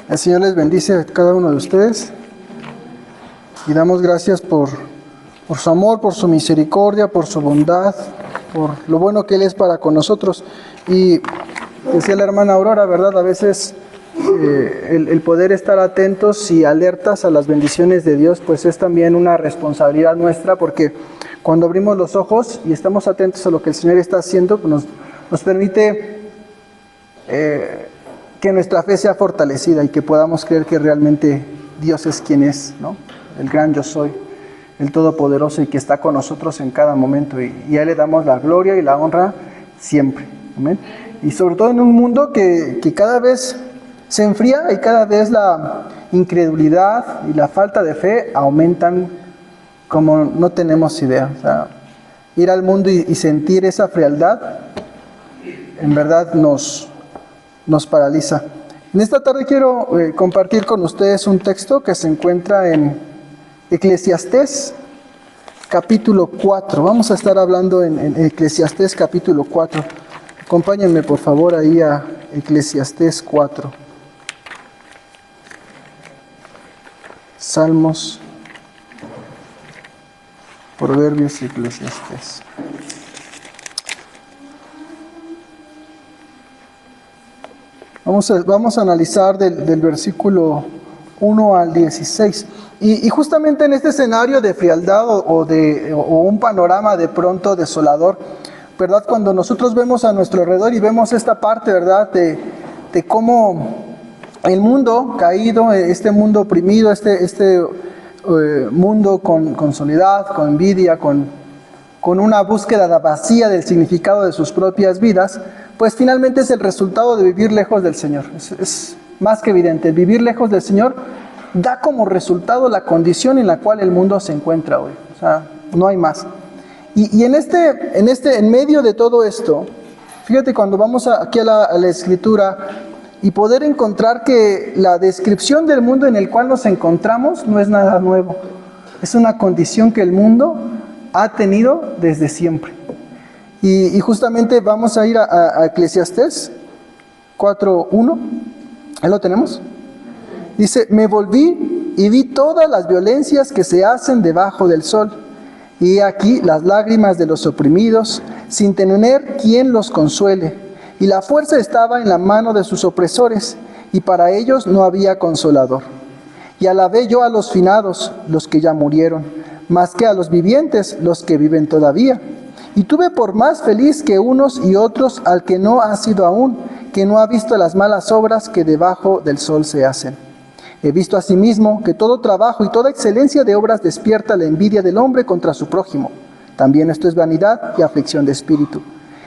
El Señor les bendice a cada uno de ustedes y damos gracias por su amor, por su misericordia, por su bondad, por lo bueno que Él es para con nosotros. Y decía la hermana Aurora, ¿verdad? A veces el poder estar atentos y alertas a las bendiciones de Dios, pues es también una responsabilidad nuestra, porque cuando abrimos los ojos y estamos atentos a lo que el Señor está haciendo, pues nos permite que nuestra fe sea fortalecida y que podamos creer que realmente Dios es quien es, ¿no? El gran yo soy, el todopoderoso y que está con nosotros en cada momento. Y a Él le damos la gloria y la honra siempre. Amén. Y sobre todo en un mundo que cada vez se enfría y cada vez la incredulidad y la falta de fe aumentan como no tenemos idea. O sea, ir al mundo y sentir esa frialdad en verdad nos paraliza. En esta tarde quiero compartir con ustedes un texto que se encuentra en Eclesiastés capítulo 4. Vamos a estar hablando en Eclesiastés capítulo 4. Acompáñenme por favor ahí a Eclesiastés 4. Salmos, Proverbios y Eclesiastés. Vamos a analizar del versículo 1 al 16. Y justamente en este escenario de frialdad o un panorama de pronto desolador, ¿verdad? Cuando nosotros vemos a nuestro alrededor y vemos esta parte, ¿verdad? De cómo el mundo caído, este mundo oprimido, este mundo con soledad, con envidia, con una búsqueda vacía del significado de sus propias vidas, pues finalmente es el resultado de vivir lejos del Señor. Es más que evidente, el vivir lejos del Señor da como resultado la condición en la cual el mundo se encuentra hoy. O sea, no hay más. Y en medio de todo esto, fíjate cuando vamos aquí a la Escritura y poder encontrar que la descripción del mundo en el cual nos encontramos no es nada nuevo. Es una condición que el mundo ha tenido desde siempre. Y justamente vamos a ir a Eclesiastés 4:1. ¿Ahí lo tenemos? Dice: me volví y vi todas las violencias que se hacen debajo del sol, y aquí las lágrimas de los oprimidos, sin tener quien los consuele, y la fuerza estaba en la mano de sus opresores, y para ellos no había consolador. Y alabé yo a los finados, los que ya murieron, más que a los vivientes, los que viven todavía. Y tuve por más feliz que unos y otros al que no ha sido aún, que no ha visto las malas obras que debajo del sol se hacen. He visto asimismo que todo trabajo y toda excelencia de obras despierta la envidia del hombre contra su prójimo. También esto es vanidad y aflicción de espíritu.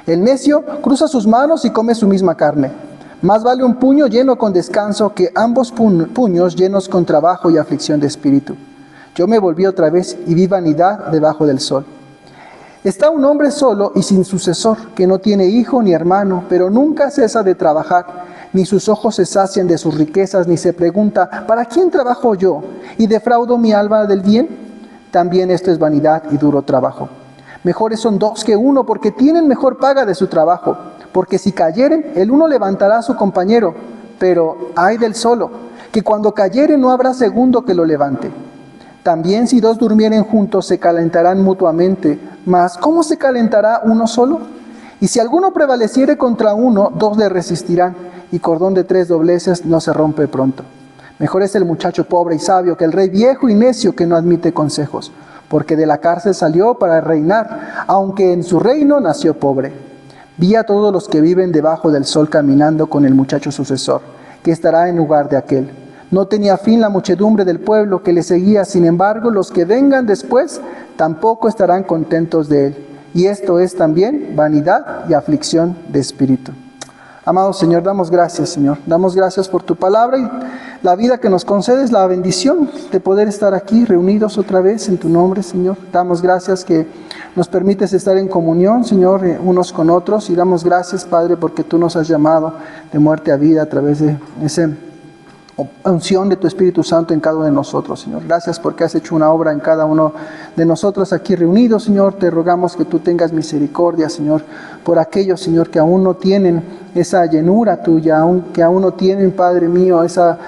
El necio cruza sus manos y come su misma carne. Más vale un puño lleno con descanso que ambos puños llenos con trabajo y aflicción de espíritu. Yo me volví otra vez y vi vanidad debajo del sol. Está un hombre solo y sin sucesor, que no tiene hijo ni hermano, pero nunca cesa de trabajar, ni sus ojos se sacian de sus riquezas, ni se pregunta: ¿para quién trabajo yo? ¿Y defraudo mi alma del bien? También esto es vanidad y duro trabajo. Mejores son dos que uno, porque tienen mejor paga de su trabajo. Porque si cayeren, el uno levantará a su compañero, pero ay del solo, que cuando cayere no habrá segundo que lo levante. También si dos durmieren juntos se calentarán mutuamente, mas ¿cómo se calentará uno solo? Y si alguno prevaleciere contra uno, dos le resistirán, y cordón de 3 dobleces no se rompe pronto. Mejor es el muchacho pobre y sabio que el rey viejo y necio que no admite consejos, porque de la cárcel salió para reinar, aunque en su reino nació pobre. Vi a todos los que viven debajo del sol caminando con el muchacho sucesor, que estará en lugar de aquel. No tenía fin la muchedumbre del pueblo que le seguía, sin embargo, los que vengan después tampoco estarán contentos de él. Y esto es también vanidad y aflicción de espíritu. Amado Señor, damos gracias, Señor. Damos gracias por tu palabra y la vida que nos concedes, la bendición de poder estar aquí reunidos otra vez en tu nombre, Señor. Damos gracias que nos permites estar en comunión, Señor, unos con otros. Y damos gracias, Padre, porque tú nos has llamado de muerte a vida a través de ese unción de tu Espíritu Santo en cada uno de nosotros, Señor. Gracias porque has hecho una obra en cada uno de nosotros aquí reunidos, Señor. Te rogamos que tú tengas misericordia, Señor, por aquellos, Señor, que aún no tienen esa llenura tuya, que aún no tienen, Padre mío, esa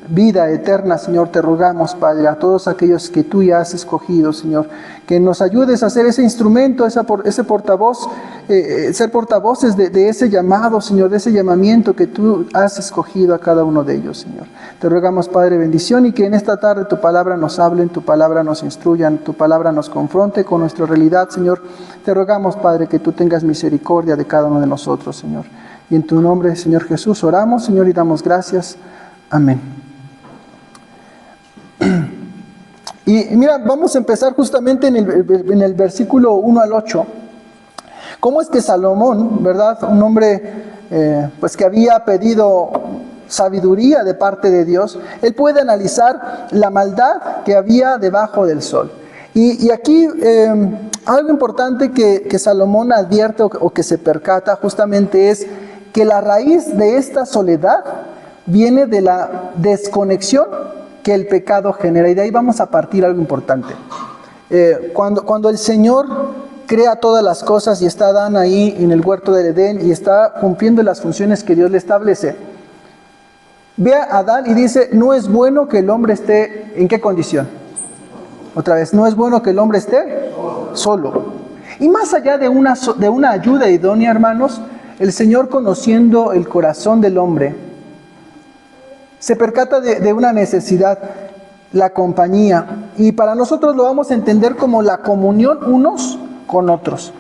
vida eterna, Señor. Te rogamos, Padre, a todos aquellos que tú ya has escogido, Señor, que nos ayudes a ser ese instrumento, ese portavoz, ser portavoces de ese llamado, Señor, de ese llamamiento que tú has escogido a cada uno de ellos, Señor. Te rogamos, Padre, bendición, y que en esta tarde tu palabra nos hable, tu palabra nos instruya, tu palabra nos confronte con nuestra realidad, Señor. Te rogamos, Padre, que tú tengas misericordia de cada uno de nosotros, Señor. Y en tu nombre, Señor Jesús, oramos, Señor, y damos gracias. Amén. Y mira, vamos a empezar justamente en el versículo 1 al 8. ¿Cómo es que Salomón, verdad, un hombre pues que había pedido sabiduría de parte de Dios, él puede analizar la maldad que había debajo del sol? Y aquí algo importante que Salomón advierte o que se percata justamente es que la raíz de esta soledad viene de la desconexión que el pecado genera. Y de ahí vamos a partir algo importante. Cuando el Señor crea todas las cosas y está Adán ahí en el huerto del Edén y está cumpliendo las funciones que Dios le establece, ve a Adán y dice, no es bueno que el hombre esté, ¿en qué condición? Otra vez, no es bueno que el hombre esté solo. Y más allá de una ayuda idónea, hermanos, el Señor, conociendo el corazón del hombre, se percata de una necesidad, la compañía. Y para nosotros lo vamos a entender como la comunión unos con otros.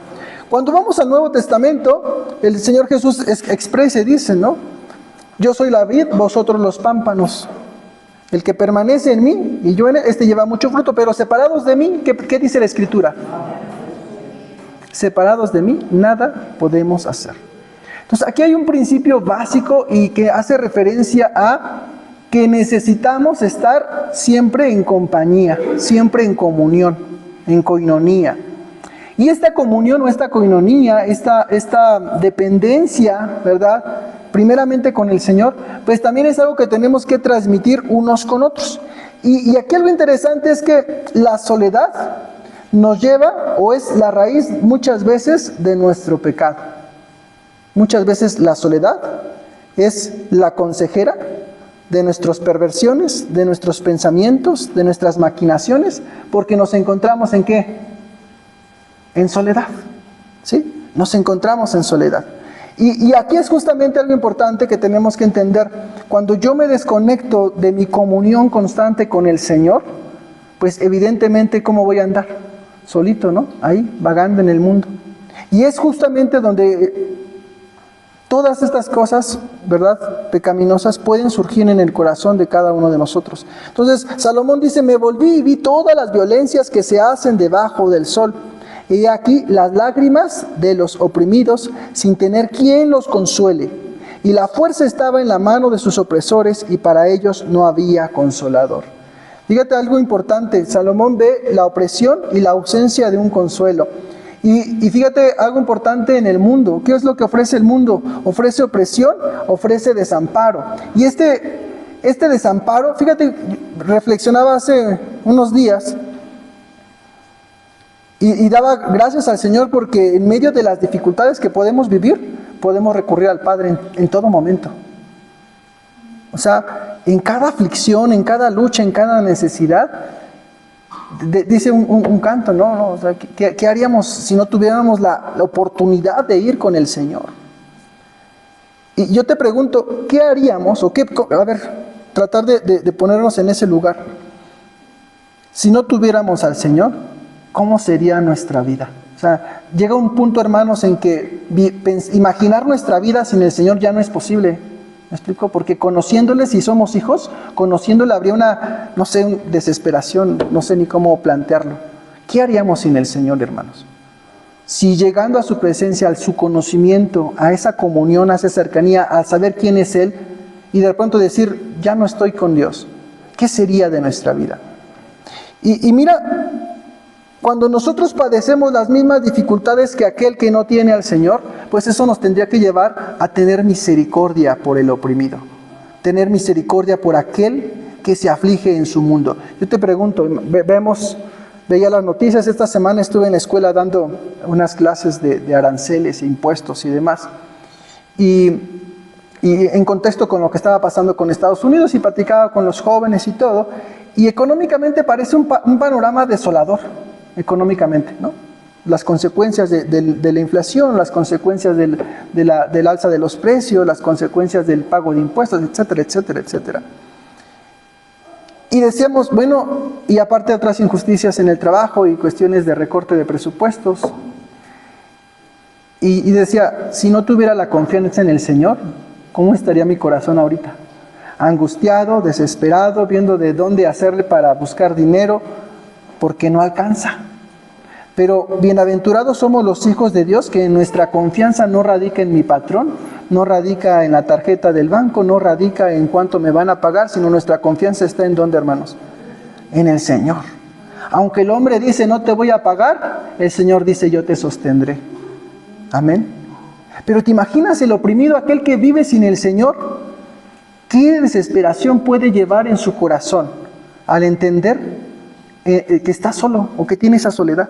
Cuando vamos al Nuevo Testamento, el Señor Jesús expresa y dice, ¿no? Yo soy la vid, vosotros los pámpanos. El que permanece en mí y yo en él, este lleva mucho fruto, pero separados de mí, ¿qué dice la Escritura? Separados de mí, nada podemos hacer. Entonces aquí hay un principio básico y que hace referencia a que necesitamos estar siempre en compañía, siempre en comunión, en coinonía. Y esta comunión o esta coinonía, esta dependencia, ¿verdad?, primeramente con el Señor, pues también es algo que tenemos que transmitir unos con otros. Y aquí algo interesante es que la soledad nos lleva, o es la raíz muchas veces de nuestro pecado. Muchas veces la soledad es la consejera de nuestras perversiones, de nuestros pensamientos, de nuestras maquinaciones, porque nos encontramos ¿en qué? En soledad, ¿sí? Nos encontramos en soledad. Y aquí es justamente algo importante que tenemos que entender. Cuando yo me desconecto de mi comunión constante con el Señor, pues evidentemente ¿cómo voy a andar? Solito, ¿no? Ahí, vagando en el mundo. Y es justamente donde todas estas cosas, ¿verdad?, pecaminosas pueden surgir en el corazón de cada uno de nosotros. Entonces, Salomón dice, me volví y vi todas las violencias que se hacen debajo del sol. Y aquí las lágrimas de los oprimidos sin tener quien los consuele. Y la fuerza estaba en la mano de sus opresores y para ellos no había consolador. Fíjate algo importante, Salomón ve la opresión y la ausencia de un consuelo. Y fíjate algo importante en el mundo. ¿Qué es lo que ofrece el mundo? Ofrece opresión, ofrece desamparo. Y este desamparo, fíjate, reflexionaba hace unos días y daba gracias al Señor porque en medio de las dificultades que podemos vivir, podemos recurrir al Padre en todo momento. O sea, en cada aflicción, en cada lucha, en cada necesidad, dice un canto, ¿no? O sea, ¿qué haríamos si no tuviéramos la oportunidad de ir con el Señor? Y yo te pregunto, ¿qué haríamos? Tratar de ponernos en ese lugar. Si no tuviéramos al Señor, ¿cómo sería nuestra vida? O sea, llega un punto, hermanos, en que imaginar nuestra vida sin el Señor ya no es posible. ¿Me explico? Porque conociéndole, si somos hijos, conociéndole habría una desesperación, no sé ni cómo plantearlo. ¿Qué haríamos sin el Señor, hermanos? Si llegando a su presencia, a su conocimiento, a esa comunión, a esa cercanía, a saber quién es Él, y de pronto decir, ya no estoy con Dios, ¿qué sería de nuestra vida? Y mira, cuando nosotros padecemos las mismas dificultades que aquel que no tiene al Señor, pues eso nos tendría que llevar a tener misericordia por el oprimido. tener misericordia por aquel que se aflige en su mundo. Yo te pregunto, veía las noticias, esta semana estuve en la escuela dando unas clases de aranceles, impuestos y demás, y en contexto con lo que estaba pasando con Estados Unidos, y platicaba con los jóvenes y todo, y económicamente parece un panorama desolador, económicamente, ¿no? Las consecuencias de la inflación, las consecuencias del alza de los precios, las consecuencias del pago de impuestos, etcétera, etcétera, etcétera. Y decíamos, bueno, y aparte de otras injusticias en el trabajo y cuestiones de recorte de presupuestos. Y decía, si no tuviera la confianza en el Señor, ¿cómo estaría mi corazón ahorita? Angustiado, desesperado, viendo de dónde hacerle para buscar dinero, porque no alcanza. Pero bienaventurados somos los hijos de Dios, que nuestra confianza no radica en mi patrón, no radica en la tarjeta del banco, no radica en cuánto me van a pagar, sino nuestra confianza está en ¿dónde, hermanos? En el Señor. Aunque el hombre dice no te voy a pagar, el Señor dice yo te sostendré. Amén. Pero te imaginas el oprimido, aquel que vive sin el Señor, ¿qué desesperación puede llevar en su corazón al entender que está solo o que tiene esa soledad?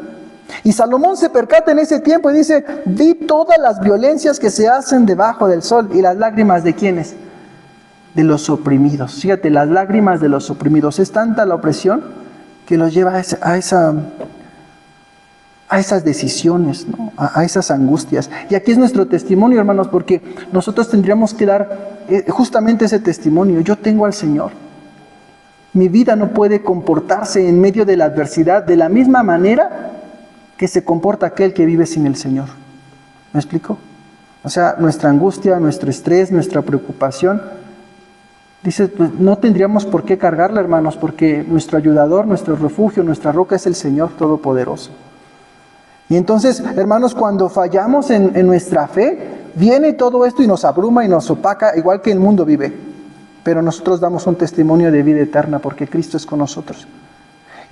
Y Salomón se percata en ese tiempo y dice, vi todas las violencias que se hacen debajo del sol. ¿Y las lágrimas de quiénes? De los oprimidos. Fíjate, las lágrimas de los oprimidos. Es tanta la opresión que los lleva a esas decisiones, ¿no? A esas angustias. Y aquí es nuestro testimonio, hermanos, porque nosotros tendríamos que dar justamente ese testimonio. Yo tengo al Señor. Mi vida no puede comportarse en medio de la adversidad de la misma manera que se comporta aquel que vive sin el Señor. ¿Me explico? O sea, nuestra angustia, nuestro estrés, nuestra preocupación, dice, pues no tendríamos por qué cargarla, hermanos, porque nuestro ayudador, nuestro refugio, nuestra roca es el Señor Todopoderoso. Y entonces, hermanos, cuando fallamos en nuestra fe, viene todo esto y nos abruma y nos opaca, igual que el mundo vive. Pero nosotros damos un testimonio de vida eterna porque Cristo es con nosotros.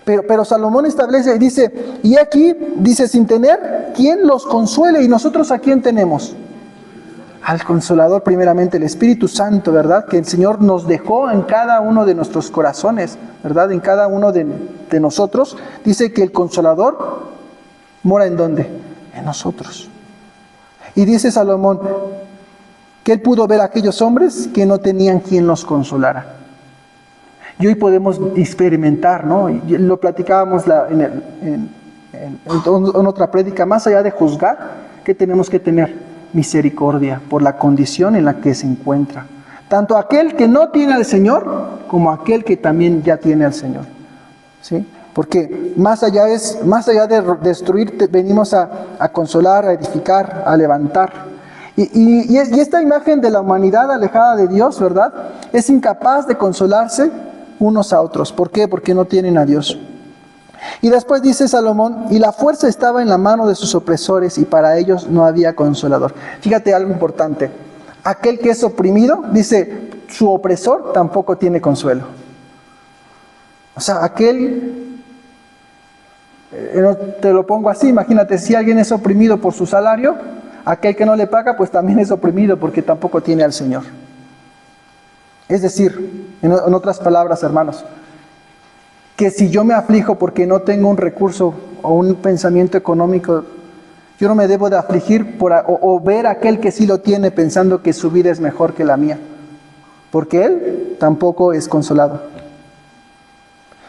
Pero Salomón establece y dice, y aquí, dice, sin tener quien los consuele. ¿Y nosotros a quién tenemos? Al Consolador, primeramente, el Espíritu Santo, ¿verdad? Que el Señor nos dejó en cada uno de nuestros corazones, ¿verdad? En cada uno de nosotros. Dice que el Consolador mora ¿en dónde? En nosotros. Y dice Salomón que él pudo ver a aquellos hombres que no tenían quien los consolara. Y hoy podemos experimentar, ¿no? Y lo platicábamos en otra prédica, más allá de juzgar, que tenemos que tener misericordia por la condición en la que se encuentra. Tanto aquel que no tiene al Señor, como aquel que también ya tiene al Señor. ¿Sí? Porque más allá de destruir, venimos a consolar, a edificar, a levantar. Y esta imagen de la humanidad alejada de Dios, ¿verdad? Es incapaz de consolarse unos a otros. ¿Por qué? Porque no tienen a Dios. Y después dice Salomón, y la fuerza estaba en la mano de sus opresores y para ellos no había consolador. Fíjate algo importante. Aquel que es oprimido, dice, su opresor tampoco tiene consuelo. O sea, te lo pongo así, imagínate, si alguien es oprimido por su salario, aquel que no le paga, pues también es oprimido porque tampoco tiene al Señor. Es decir, en otras palabras, hermanos, que si yo me aflijo porque no tengo un recurso o un pensamiento económico, yo no me debo de afligir o ver a aquel que sí lo tiene pensando que su vida es mejor que la mía, porque él tampoco es consolado.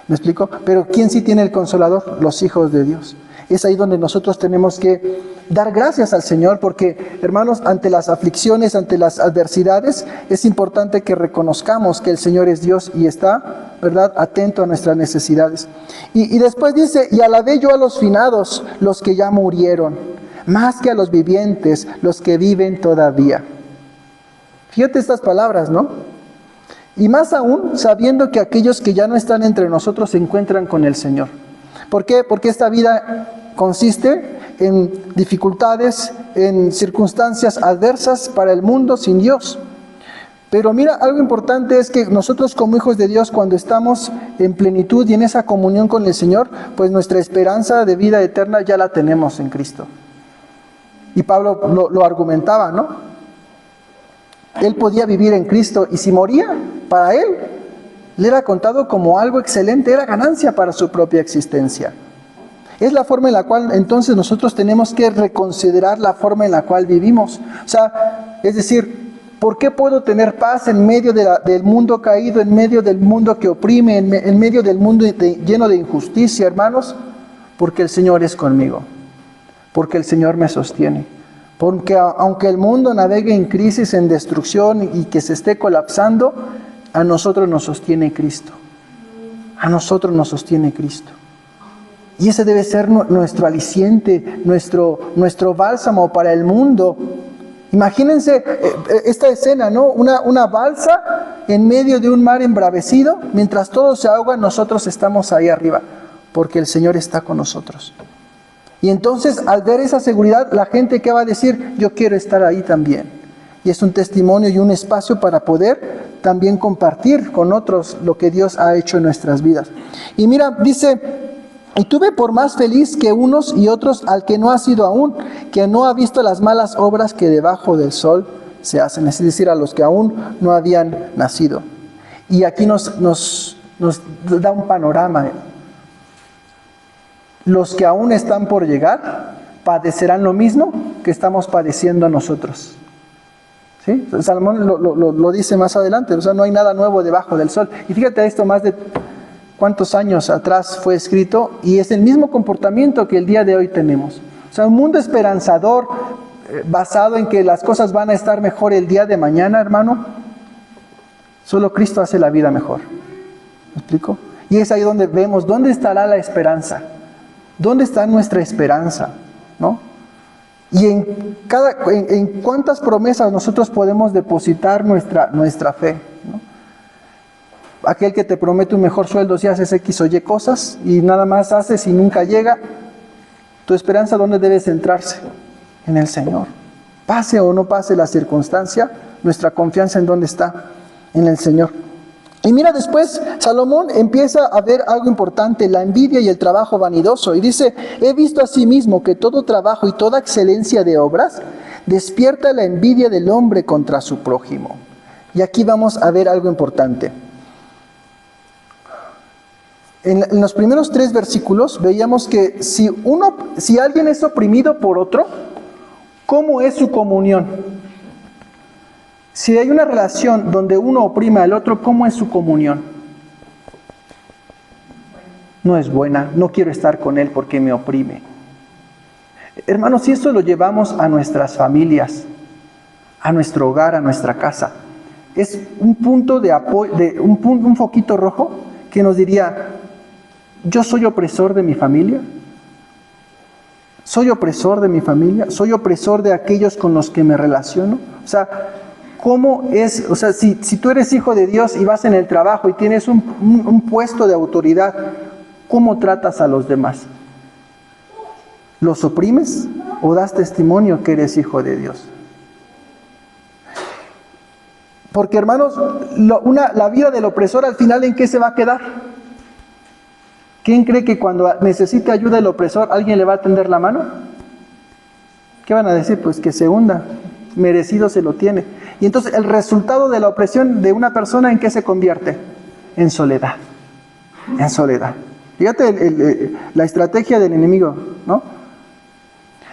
¿Me explico? Pero ¿quién sí tiene el Consolador? Los hijos de Dios. Es ahí donde nosotros tenemos que dar gracias al Señor, porque, hermanos, ante las aflicciones, ante las adversidades, es importante que reconozcamos que el Señor es Dios y está, ¿verdad?, atento a nuestras necesidades. Y después dice, y alabé yo a los finados, los que ya murieron, más que a los vivientes, los que viven todavía. Fíjate estas palabras, ¿no? Y más aún sabiendo que aquellos que ya no están entre nosotros se encuentran con el Señor. ¿Por qué? Porque esta vida consiste en dificultades, en circunstancias adversas para el mundo sin Dios. Pero mira, algo importante es que nosotros como hijos de Dios, cuando estamos en plenitud y en esa comunión con el Señor, pues nuestra esperanza de vida eterna ya la tenemos en Cristo. Y Pablo lo argumentaba, ¿no? Él podía vivir en Cristo y si moría, para él, le era contado como algo excelente, era ganancia para su propia existencia. Es la forma en la cual entonces nosotros tenemos que reconsiderar la forma en la cual vivimos. O sea, es decir, ¿por qué puedo tener paz en medio del mundo caído, en medio del mundo que oprime, en medio del mundo lleno de injusticia, hermanos? Porque el Señor es conmigo, porque el Señor me sostiene. Porque aunque el mundo navegue en crisis, en destrucción y que se esté colapsando, a nosotros nos sostiene Cristo. A nosotros nos sostiene Cristo. Y ese debe ser nuestro aliciente, nuestro bálsamo para el mundo. Imagínense esta escena, ¿no? Una balsa en medio de un mar embravecido, mientras todos se ahogan, nosotros estamos ahí arriba, porque el Señor está con nosotros. Y entonces, al ver esa seguridad, la gente que va a decir, yo quiero estar ahí también. Y es un testimonio y un espacio para poder también compartir con otros lo que Dios ha hecho en nuestras vidas. Y mira, dice, y tuve por más feliz que unos y otros al que no ha sido aún, que no ha visto las malas obras que debajo del sol se hacen, es decir, a los que aún no habían nacido. Y aquí nos da un panorama. Los que aún están por llegar padecerán lo mismo que estamos padeciendo nosotros. ¿Sí? Salomón lo dice más adelante, o sea, no hay nada nuevo debajo del sol. Y fíjate esto, más de cuántos años atrás fue escrito, y es el mismo comportamiento que el día de hoy tenemos. O sea, un mundo esperanzador, basado en que las cosas van a estar mejor el día de mañana, hermano. Solo Cristo hace la vida mejor. ¿Me explico? Y es ahí donde vemos, ¿dónde estará la esperanza? ¿Dónde está nuestra esperanza? ¿No? Y en cuántas promesas nosotros podemos depositar nuestra fe, ¿no? Aquel que te promete un mejor sueldo si haces X o Y cosas y nada más haces y nunca llega. ¿Tu esperanza dónde debe centrarse? En el Señor. Pase o no pase la circunstancia, nuestra confianza en dónde está, en el Señor. Y mira, después Salomón empieza a ver algo importante, la envidia y el trabajo vanidoso. Y dice, he visto asimismo que todo trabajo y toda excelencia de obras despierta la envidia del hombre contra su prójimo. Y aquí vamos a ver algo importante. En los primeros 3 versículos veíamos que si alguien es oprimido por otro, ¿cómo es su comunión? Si hay una relación donde uno oprime al otro, ¿cómo es su comunión? No es buena, no quiero estar con él porque me oprime. Hermanos, si esto lo llevamos a nuestras familias, a nuestro hogar, a nuestra casa, es un punto de apoyo, un foquito rojo que nos diría, ¿yo soy opresor de mi familia? ¿Soy opresor de mi familia? ¿Soy opresor de aquellos con los que me relaciono? O sea, ¿cómo es? O sea, si tú eres hijo de Dios y vas en el trabajo y tienes un puesto de autoridad, ¿cómo tratas a los demás? ¿Los oprimes o das testimonio que eres hijo de Dios? Porque, hermanos, la vida del opresor al final, ¿en qué se va a quedar? ¿Quién cree que cuando necesite ayuda el opresor, alguien le va a tender la mano? ¿Qué van a decir? Pues que se hunda, merecido se lo tiene. Y entonces el resultado de la opresión de una persona, ¿en qué se convierte? En soledad. En soledad. Fíjate la estrategia del enemigo, ¿no?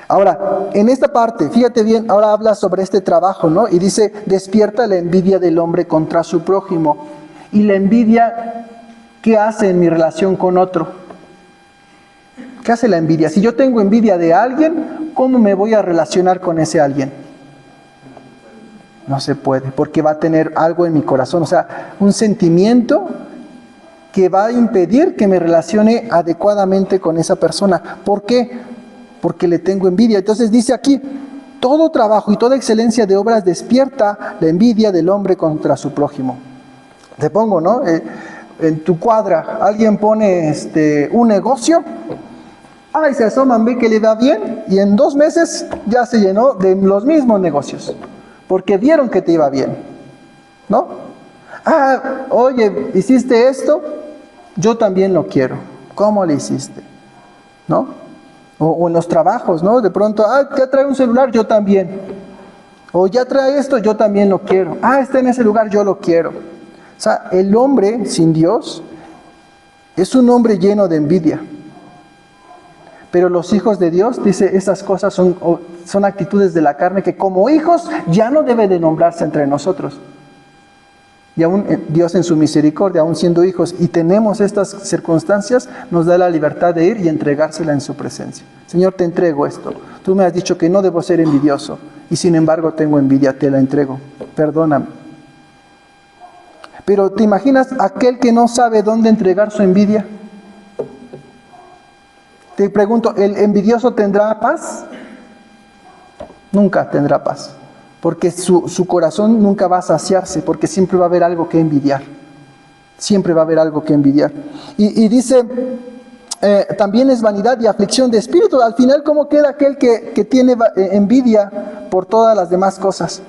Ahora, en esta parte, fíjate bien, ahora habla sobre este trabajo, ¿no? Y dice, despierta la envidia del hombre contra su prójimo. Y la envidia, ¿qué hace en mi relación con otro? ¿Qué hace la envidia? Si yo tengo envidia de alguien, ¿cómo me voy a relacionar con ese alguien? No se puede, porque va a tener algo en mi corazón, o sea, un sentimiento que va a impedir que me relacione adecuadamente con esa persona. ¿Por qué? Porque le tengo envidia. Entonces dice aquí, todo trabajo y toda excelencia de obras despierta la envidia del hombre contra su prójimo. Te pongo, ¿no? En tu cuadra, alguien pone un negocio, ay, se asoman, ve que le va bien, y en 2 meses ya se llenó de los mismos negocios, porque vieron que te iba bien, ¿no? Ah, oye, ¿hiciste esto? Yo también lo quiero. ¿Cómo le hiciste? ¿No? O en los trabajos, ¿no? De pronto, ah, ya trae un celular, yo también. O ya trae esto, yo también lo quiero. Ah, está en ese lugar, yo lo quiero. O sea, el hombre sin Dios es un hombre lleno de envidia. Pero los hijos de Dios, dice, esas cosas son actitudes de la carne que como hijos ya no debe de nombrarse entre nosotros. Y aún Dios en su misericordia, aún siendo hijos, y tenemos estas circunstancias, nos da la libertad de ir y entregársela en su presencia. Señor, te entrego esto. Tú me has dicho que no debo ser envidioso, y sin embargo tengo envidia, te la entrego. Perdóname. Pero ¿te imaginas aquel que no sabe dónde entregar su envidia? Te pregunto, ¿el envidioso tendrá paz? Nunca tendrá paz. Porque su corazón nunca va a saciarse, porque siempre va a haber algo que envidiar. Siempre va a haber algo que envidiar. Y dice, también es vanidad y aflicción de espíritu. Al final, ¿cómo queda aquel que tiene envidia por todas las demás cosas?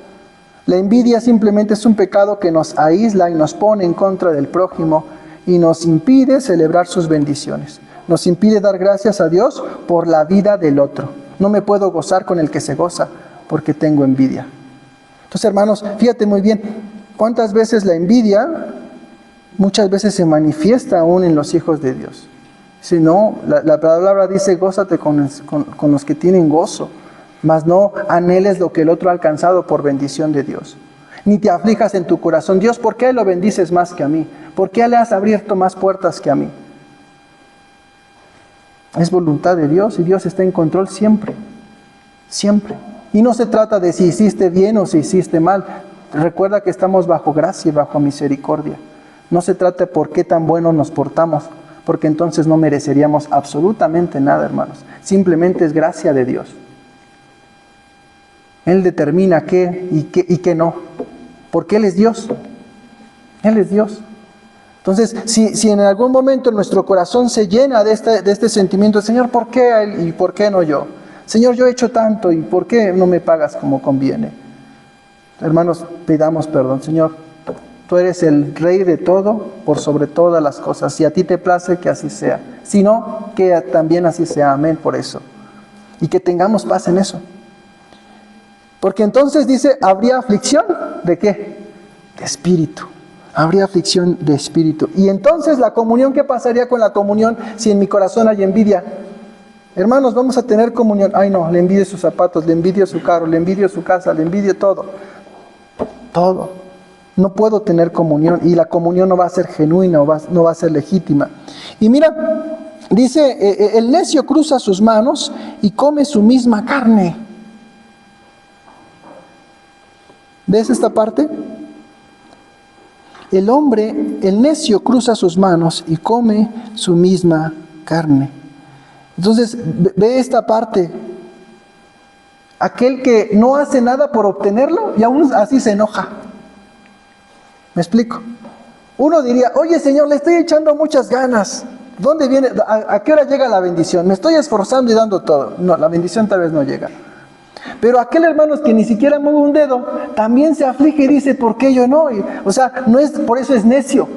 La envidia simplemente es un pecado que nos aísla y nos pone en contra del prójimo y nos impide celebrar sus bendiciones. Nos impide dar gracias a Dios por la vida del otro. No me puedo gozar con el que se goza porque tengo envidia. Entonces, hermanos, fíjate muy bien, cuántas veces la envidia muchas veces se manifiesta aún en los hijos de Dios. Si no, la palabra dice, gózate con los que tienen gozo, mas no anheles lo que el otro ha alcanzado por bendición de Dios. Ni te aflijas en tu corazón, Dios, ¿por qué lo bendices más que a mí? ¿Por qué le has abierto más puertas que a mí? Es voluntad de Dios y Dios está en control siempre, siempre. Y no se trata de si hiciste bien o si hiciste mal. Recuerda que estamos bajo gracia y bajo misericordia. No se trata de por qué tan buenos nos portamos, porque entonces no mereceríamos absolutamente nada, hermanos. Simplemente es gracia de Dios. Él determina qué y qué no, porque Él es Dios. Él es Dios. Entonces, si en algún momento nuestro corazón se llena de este sentimiento, Señor, ¿por qué Él y por qué no yo? Señor, yo he hecho tanto y ¿por qué no me pagas como conviene? Hermanos, pidamos perdón. Señor, tú eres el Rey de todo, por sobre todas las cosas. Si a ti te place, que así sea. Si no, que también así sea. Amén por eso. Y que tengamos paz en eso. Porque entonces dice, ¿habría aflicción? ¿De qué? De espíritu. Habría aflicción de espíritu. Y entonces la comunión, ¿qué pasaría con la comunión si en mi corazón hay envidia? Hermanos, vamos a tener comunión. Ay no, le envidio sus zapatos, le envidio su carro, le envidio su casa, le envidio todo. Todo. No puedo tener comunión y la comunión no va a ser genuina, no va a ser legítima. Y mira, dice, el necio cruza sus manos y come su misma carne. ¿Ves esta parte? El necio cruza sus manos y come su misma carne. Entonces, ve esta parte. Aquel que no hace nada por obtenerlo y aún así se enoja. ¿Me explico? Uno diría, oye Señor, le estoy echando muchas ganas. ¿Dónde viene? ¿A qué hora llega la bendición? Me estoy esforzando y dando todo. No, la bendición tal vez no llega. Pero aquel hermano que ni siquiera mueve un dedo, también se aflige y dice, ¿por qué yo no? O sea, no es, por eso es necio.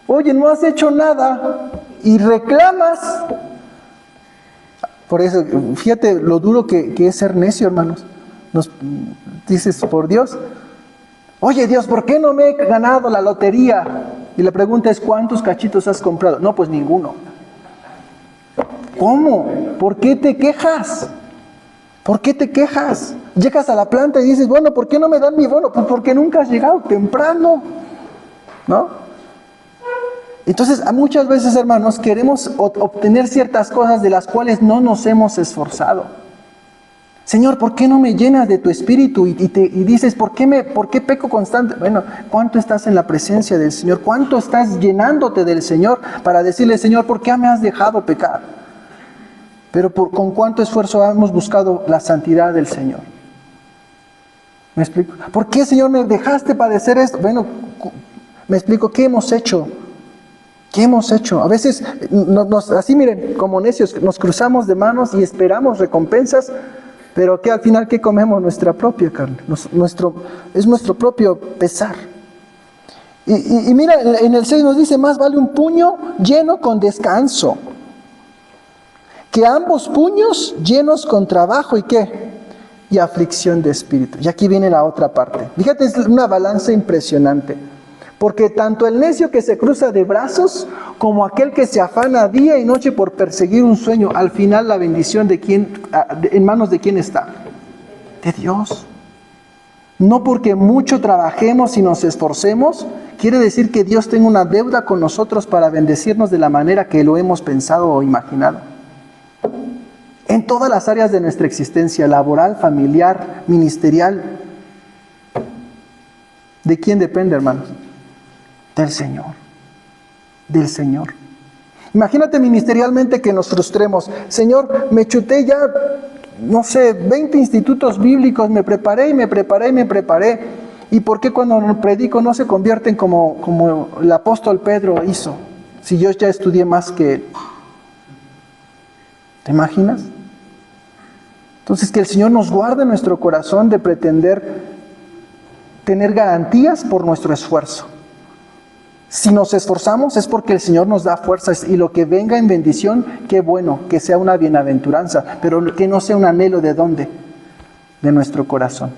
Oye, no has hecho nada y reclamas. Por eso, fíjate lo duro que es ser necio, hermanos. Nos dices, por Dios, oye Dios, ¿por qué no me he ganado la lotería? Y la pregunta es, ¿cuántos cachitos has comprado? No, pues ninguno. ¿Cómo? ¿Por qué te quejas? ¿Por qué te quejas? Llegas a la planta y dices, bueno, ¿por qué no me dan mi bono? Pues porque nunca has llegado temprano, ¿no? Entonces, muchas veces, hermanos, queremos obtener ciertas cosas de las cuales no nos hemos esforzado. Señor, ¿por qué no me llenas de tu espíritu? Y dices, ¿por qué peco constante? Bueno, ¿cuánto estás en la presencia del Señor? ¿Cuánto estás llenándote del Señor para decirle, Señor, ¿por qué me has dejado pecar? Pero ¿con cuánto esfuerzo hemos buscado la santidad del Señor? ¿Me explico? ¿Por qué, Señor, me dejaste padecer esto? Bueno, me explico, ¿qué hemos hecho? ¿Qué hemos hecho? A veces, así miren, como necios, nos cruzamos de manos y esperamos recompensas, pero que al final, ¿qué comemos? Nuestra propia carne, es nuestro propio pesar. Y mira, en el 6 nos dice, más vale un puño lleno con descanso, que ambos puños llenos con trabajo, ¿y qué? y aflicción de espíritu. Y aquí viene la otra parte. Fíjate, es una balanza impresionante. Porque tanto el necio que se cruza de brazos, como aquel que se afana día y noche por perseguir un sueño, al final la bendición en manos de quién está. De Dios. No porque mucho trabajemos y nos esforcemos, quiere decir que Dios tenga una deuda con nosotros para bendecirnos de la manera que lo hemos pensado o imaginado. En todas las áreas de nuestra existencia, laboral, familiar, ministerial. ¿De quién depende, hermanos? Del Señor. Del Señor. Imagínate ministerialmente que nos frustremos. Señor, me chuté ya, no sé, 20 institutos bíblicos, me preparé. ¿Y por qué cuando predico no se convierten como el apóstol Pedro hizo? Si yo ya estudié más que él. ¿Te imaginas? Entonces, que el Señor nos guarde nuestro corazón de pretender tener garantías por nuestro esfuerzo. Si nos esforzamos es porque el Señor nos da fuerzas, y lo que venga en bendición, qué bueno, que sea una bienaventuranza, pero que no sea un anhelo ¿de dónde? De nuestro corazón.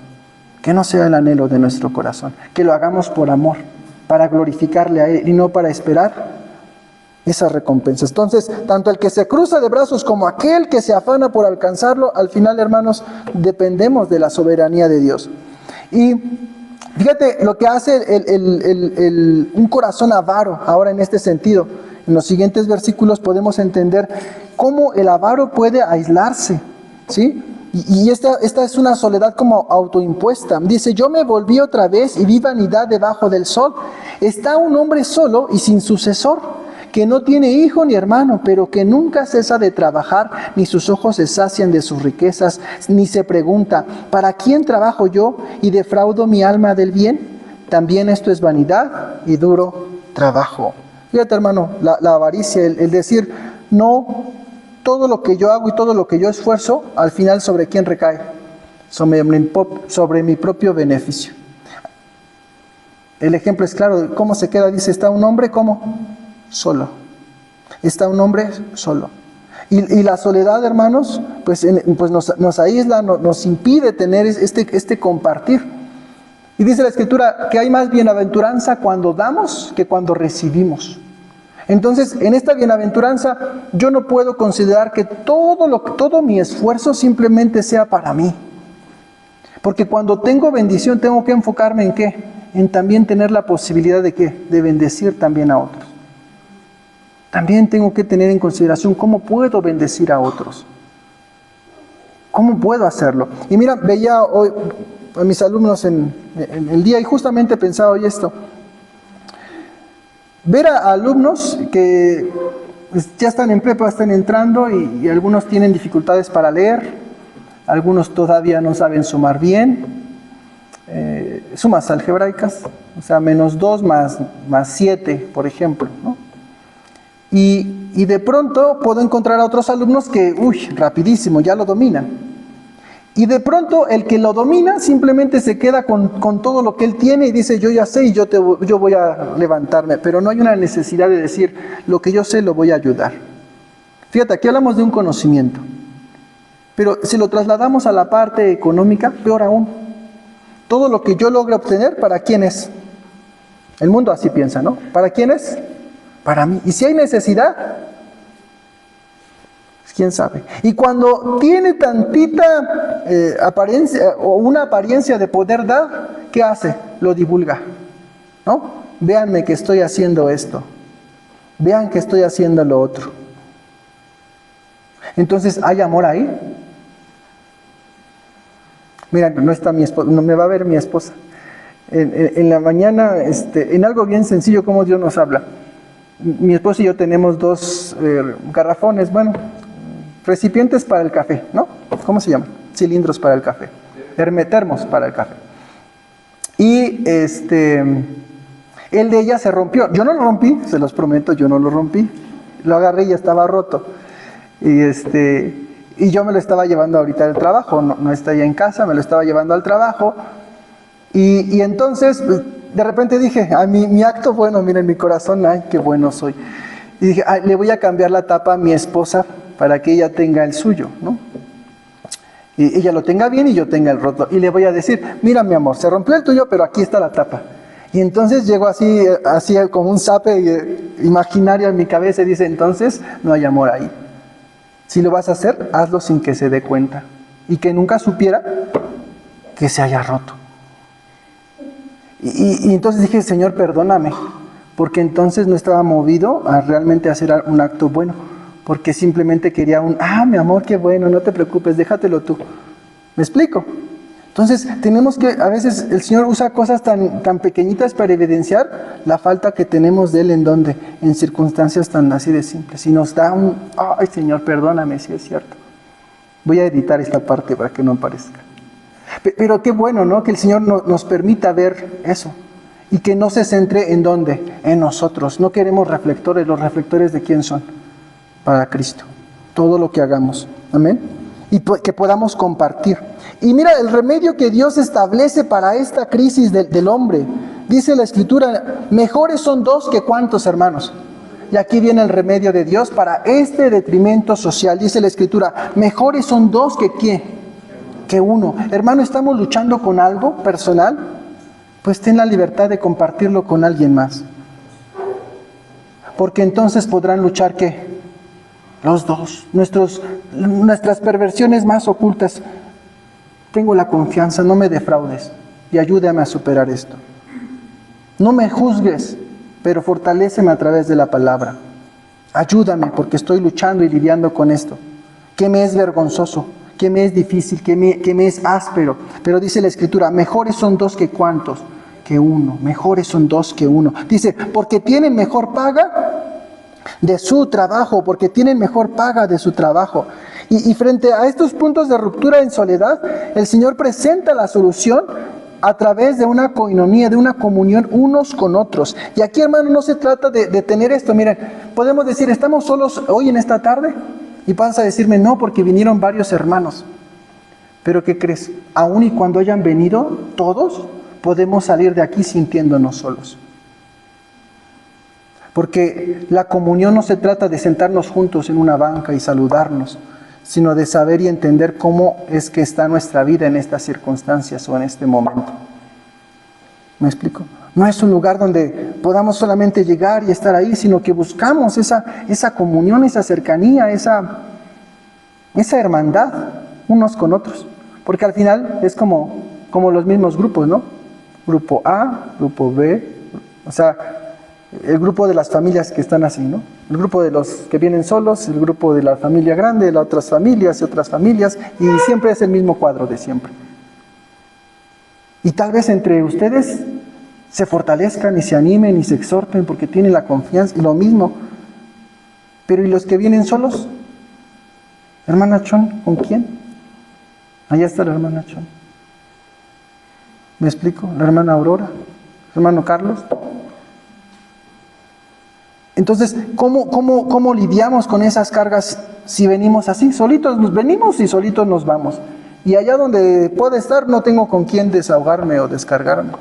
Que no sea el anhelo de nuestro corazón, que lo hagamos por amor, para glorificarle a Él y no para esperar esas recompensas. Entonces, tanto el que se cruza de brazos como aquel que se afana por alcanzarlo, al final, hermanos, dependemos de la soberanía de Dios. Y fíjate lo que hace un corazón avaro ahora en este sentido. En los siguientes versículos podemos entender cómo el avaro puede aislarse, ¿sí? Y esta es una soledad como autoimpuesta. Dice, yo me volví otra vez y vi vanidad debajo del sol. Está un hombre solo y sin sucesor, que no tiene hijo ni hermano, pero que nunca cesa de trabajar, ni sus ojos se sacian de sus riquezas, ni se pregunta, ¿para quién trabajo yo y defraudo mi alma del bien? También esto es vanidad y duro trabajo. Fíjate, hermano, la avaricia, el decir, no, todo lo que yo hago y todo lo que yo esfuerzo, al final, ¿sobre quién recae? Sobre mi propio beneficio. El ejemplo es claro, ¿cómo se queda? Dice, está un hombre, ¿cómo? Solo. Está un hombre solo. Y la soledad, hermanos, pues nos aísla, nos impide tener este compartir. Y dice la Escritura que hay más bienaventuranza cuando damos que cuando recibimos. Entonces, en esta bienaventuranza, yo no puedo considerar que todo mi esfuerzo simplemente sea para mí. Porque cuando tengo bendición, tengo que enfocarme ¿en qué? En también tener la posibilidad de ¿qué? De bendecir también a otros. También tengo que tener en consideración cómo puedo bendecir a otros. ¿Cómo puedo hacerlo? Y mira, veía hoy a mis alumnos en el día y justamente pensaba hoy esto. Ver a alumnos que pues, ya están en prepa, están entrando y algunos tienen dificultades para leer, algunos todavía no saben sumar bien, sumas algebraicas, o sea, -2 más 7, por ejemplo, ¿no? Y de pronto puedo encontrar a otros alumnos que, rapidísimo, ya lo dominan. Y de pronto el que lo domina simplemente se queda con todo lo que él tiene y dice, yo ya sé y yo voy a levantarme. Pero no hay una necesidad de decir, lo que yo sé lo voy a ayudar. Fíjate, aquí hablamos de un conocimiento. Pero si lo trasladamos a la parte económica, peor aún. Todo lo que yo logre obtener, ¿para quién es? El mundo así piensa, ¿no? ¿Para quién es? Para mí. Y si hay necesidad, quién sabe. Y cuando tiene tantita apariencia o una apariencia de poder dar, ¿qué hace? Lo divulga, ¿no? Véanme que estoy haciendo esto. Vean que estoy haciendo lo otro. Entonces, ¿hay amor ahí? Mira, no está mi esposa, no me va a ver mi esposa. En la mañana, en algo bien sencillo, como Dios nos habla. Mi esposo y yo tenemos 2 garrafones, recipientes para el café, ¿no? ¿Cómo se llaman? Cilindros para el café. Termos para el café. Y el de ella se rompió. Yo no lo rompí, se los prometo, yo no lo rompí. Lo agarré y ya estaba roto. Y yo me lo estaba llevando ahorita al trabajo, no está ya en casa, me lo estaba llevando al trabajo. Y entonces, de repente dije, mi acto bueno, miren mi corazón, ay, qué bueno soy. Y dije, le voy a cambiar la tapa a mi esposa para que ella tenga el suyo, ¿no? Y ella lo tenga bien y yo tenga el roto. Y le voy a decir, mira mi amor, se rompió el tuyo, pero aquí está la tapa. Y entonces llego así como un zape imaginario en mi cabeza y dice, entonces no hay amor ahí. Si lo vas a hacer, hazlo sin que se dé cuenta. Y que nunca supiera que se haya roto. Y entonces dije, Señor, perdóname. Porque entonces no estaba movido a realmente hacer un acto bueno. Porque simplemente quería mi amor, qué bueno, no te preocupes, déjatelo tú. ¿Me explico? Entonces tenemos que, a veces el Señor usa cosas tan pequeñitas para evidenciar la falta que tenemos de Él en circunstancias tan así de simples. Y nos da ay Señor, perdóname, si es cierto. Voy a editar esta parte para que no aparezca. Pero qué bueno, ¿no? Que el Señor nos permita ver eso. Y que no se centre en ¿dónde? En nosotros. No queremos reflectores. ¿Los reflectores de quién son? Para Cristo. Todo lo que hagamos. Amén. Y que podamos compartir. Y mira el remedio que Dios establece para esta crisis del hombre. Dice la Escritura, mejores son dos que cuántos, hermanos. Y aquí viene el remedio de Dios para este detrimento social. Dice la Escritura, mejores son dos que ¿quién? Que uno. Hermano, ¿estamos luchando con algo personal? Pues ten la libertad de compartirlo con alguien más. Porque entonces podrán luchar ¿qué? Los dos. Nuestras perversiones más ocultas. Tengo la confianza, no me defraudes y ayúdame a superar esto. No me juzgues, pero fortaléceme a través de la palabra. Ayúdame porque estoy luchando y lidiando con esto. Que me es vergonzoso, que me es difícil, que me es áspero. Pero dice la Escritura, mejores son dos que cuántos, que uno. Mejores son dos que uno. Dice, porque tienen mejor paga de su trabajo, porque tienen mejor paga de su trabajo. Y frente a estos puntos de ruptura en soledad, el Señor presenta la solución a través de una coinonía, de una comunión unos con otros. Y aquí, hermano, no se trata de tener esto. Miren, podemos decir, ¿estamos solos hoy en esta tarde? Y vas a decirme, no, porque vinieron varios hermanos. Pero ¿qué crees? Aún y cuando hayan venido todos, podemos salir de aquí sintiéndonos solos. Porque la comunión no se trata de sentarnos juntos en una banca y saludarnos, sino de saber y entender cómo es que está nuestra vida en estas circunstancias o en este momento. ¿Me explico? No es un lugar donde podamos solamente llegar y estar ahí, sino que buscamos esa comunión, esa cercanía, esa hermandad unos con otros. Porque al final es como los mismos grupos, ¿no? Grupo A, grupo B, o sea, el grupo de las familias que están así, ¿no? El grupo de los que vienen solos, el grupo de la familia grande, de las otras familias y otras familias, y siempre es el mismo cuadro de siempre. Y tal vez entre ustedes se fortalezcan y se animen y se exhorten porque tienen la confianza y lo mismo. Pero ¿y los que vienen solos? Hermana Chon, ¿con quién? Allá está la hermana Chon. ¿Me explico? La hermana Aurora, hermano Carlos. Entonces, ¿cómo lidiamos con esas cargas si venimos así? Solitos nos venimos y solitos nos vamos. Y allá donde pueda estar no tengo con quién desahogarme o descargarme.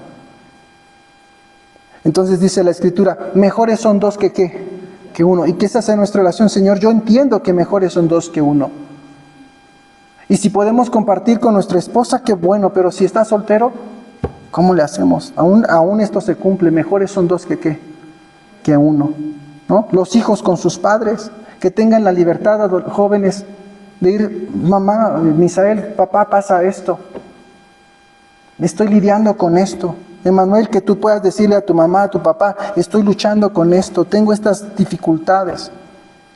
Entonces dice la Escritura, mejores son dos que ¿qué? Que uno. ¿Y qué es esa nuestra relación, Señor? Yo entiendo que mejores son dos que uno. Y si podemos compartir con nuestra esposa, qué bueno, pero si está soltero, ¿cómo le hacemos? Aún esto se cumple, mejores son dos que ¿qué? Que uno, ¿no? Los hijos con sus padres, que tengan la libertad, jóvenes, de ir, mamá, Misael, papá, pasa esto, estoy lidiando con esto. Emanuel, que tú puedas decirle a tu mamá, a tu papá, estoy luchando con esto, tengo estas dificultades,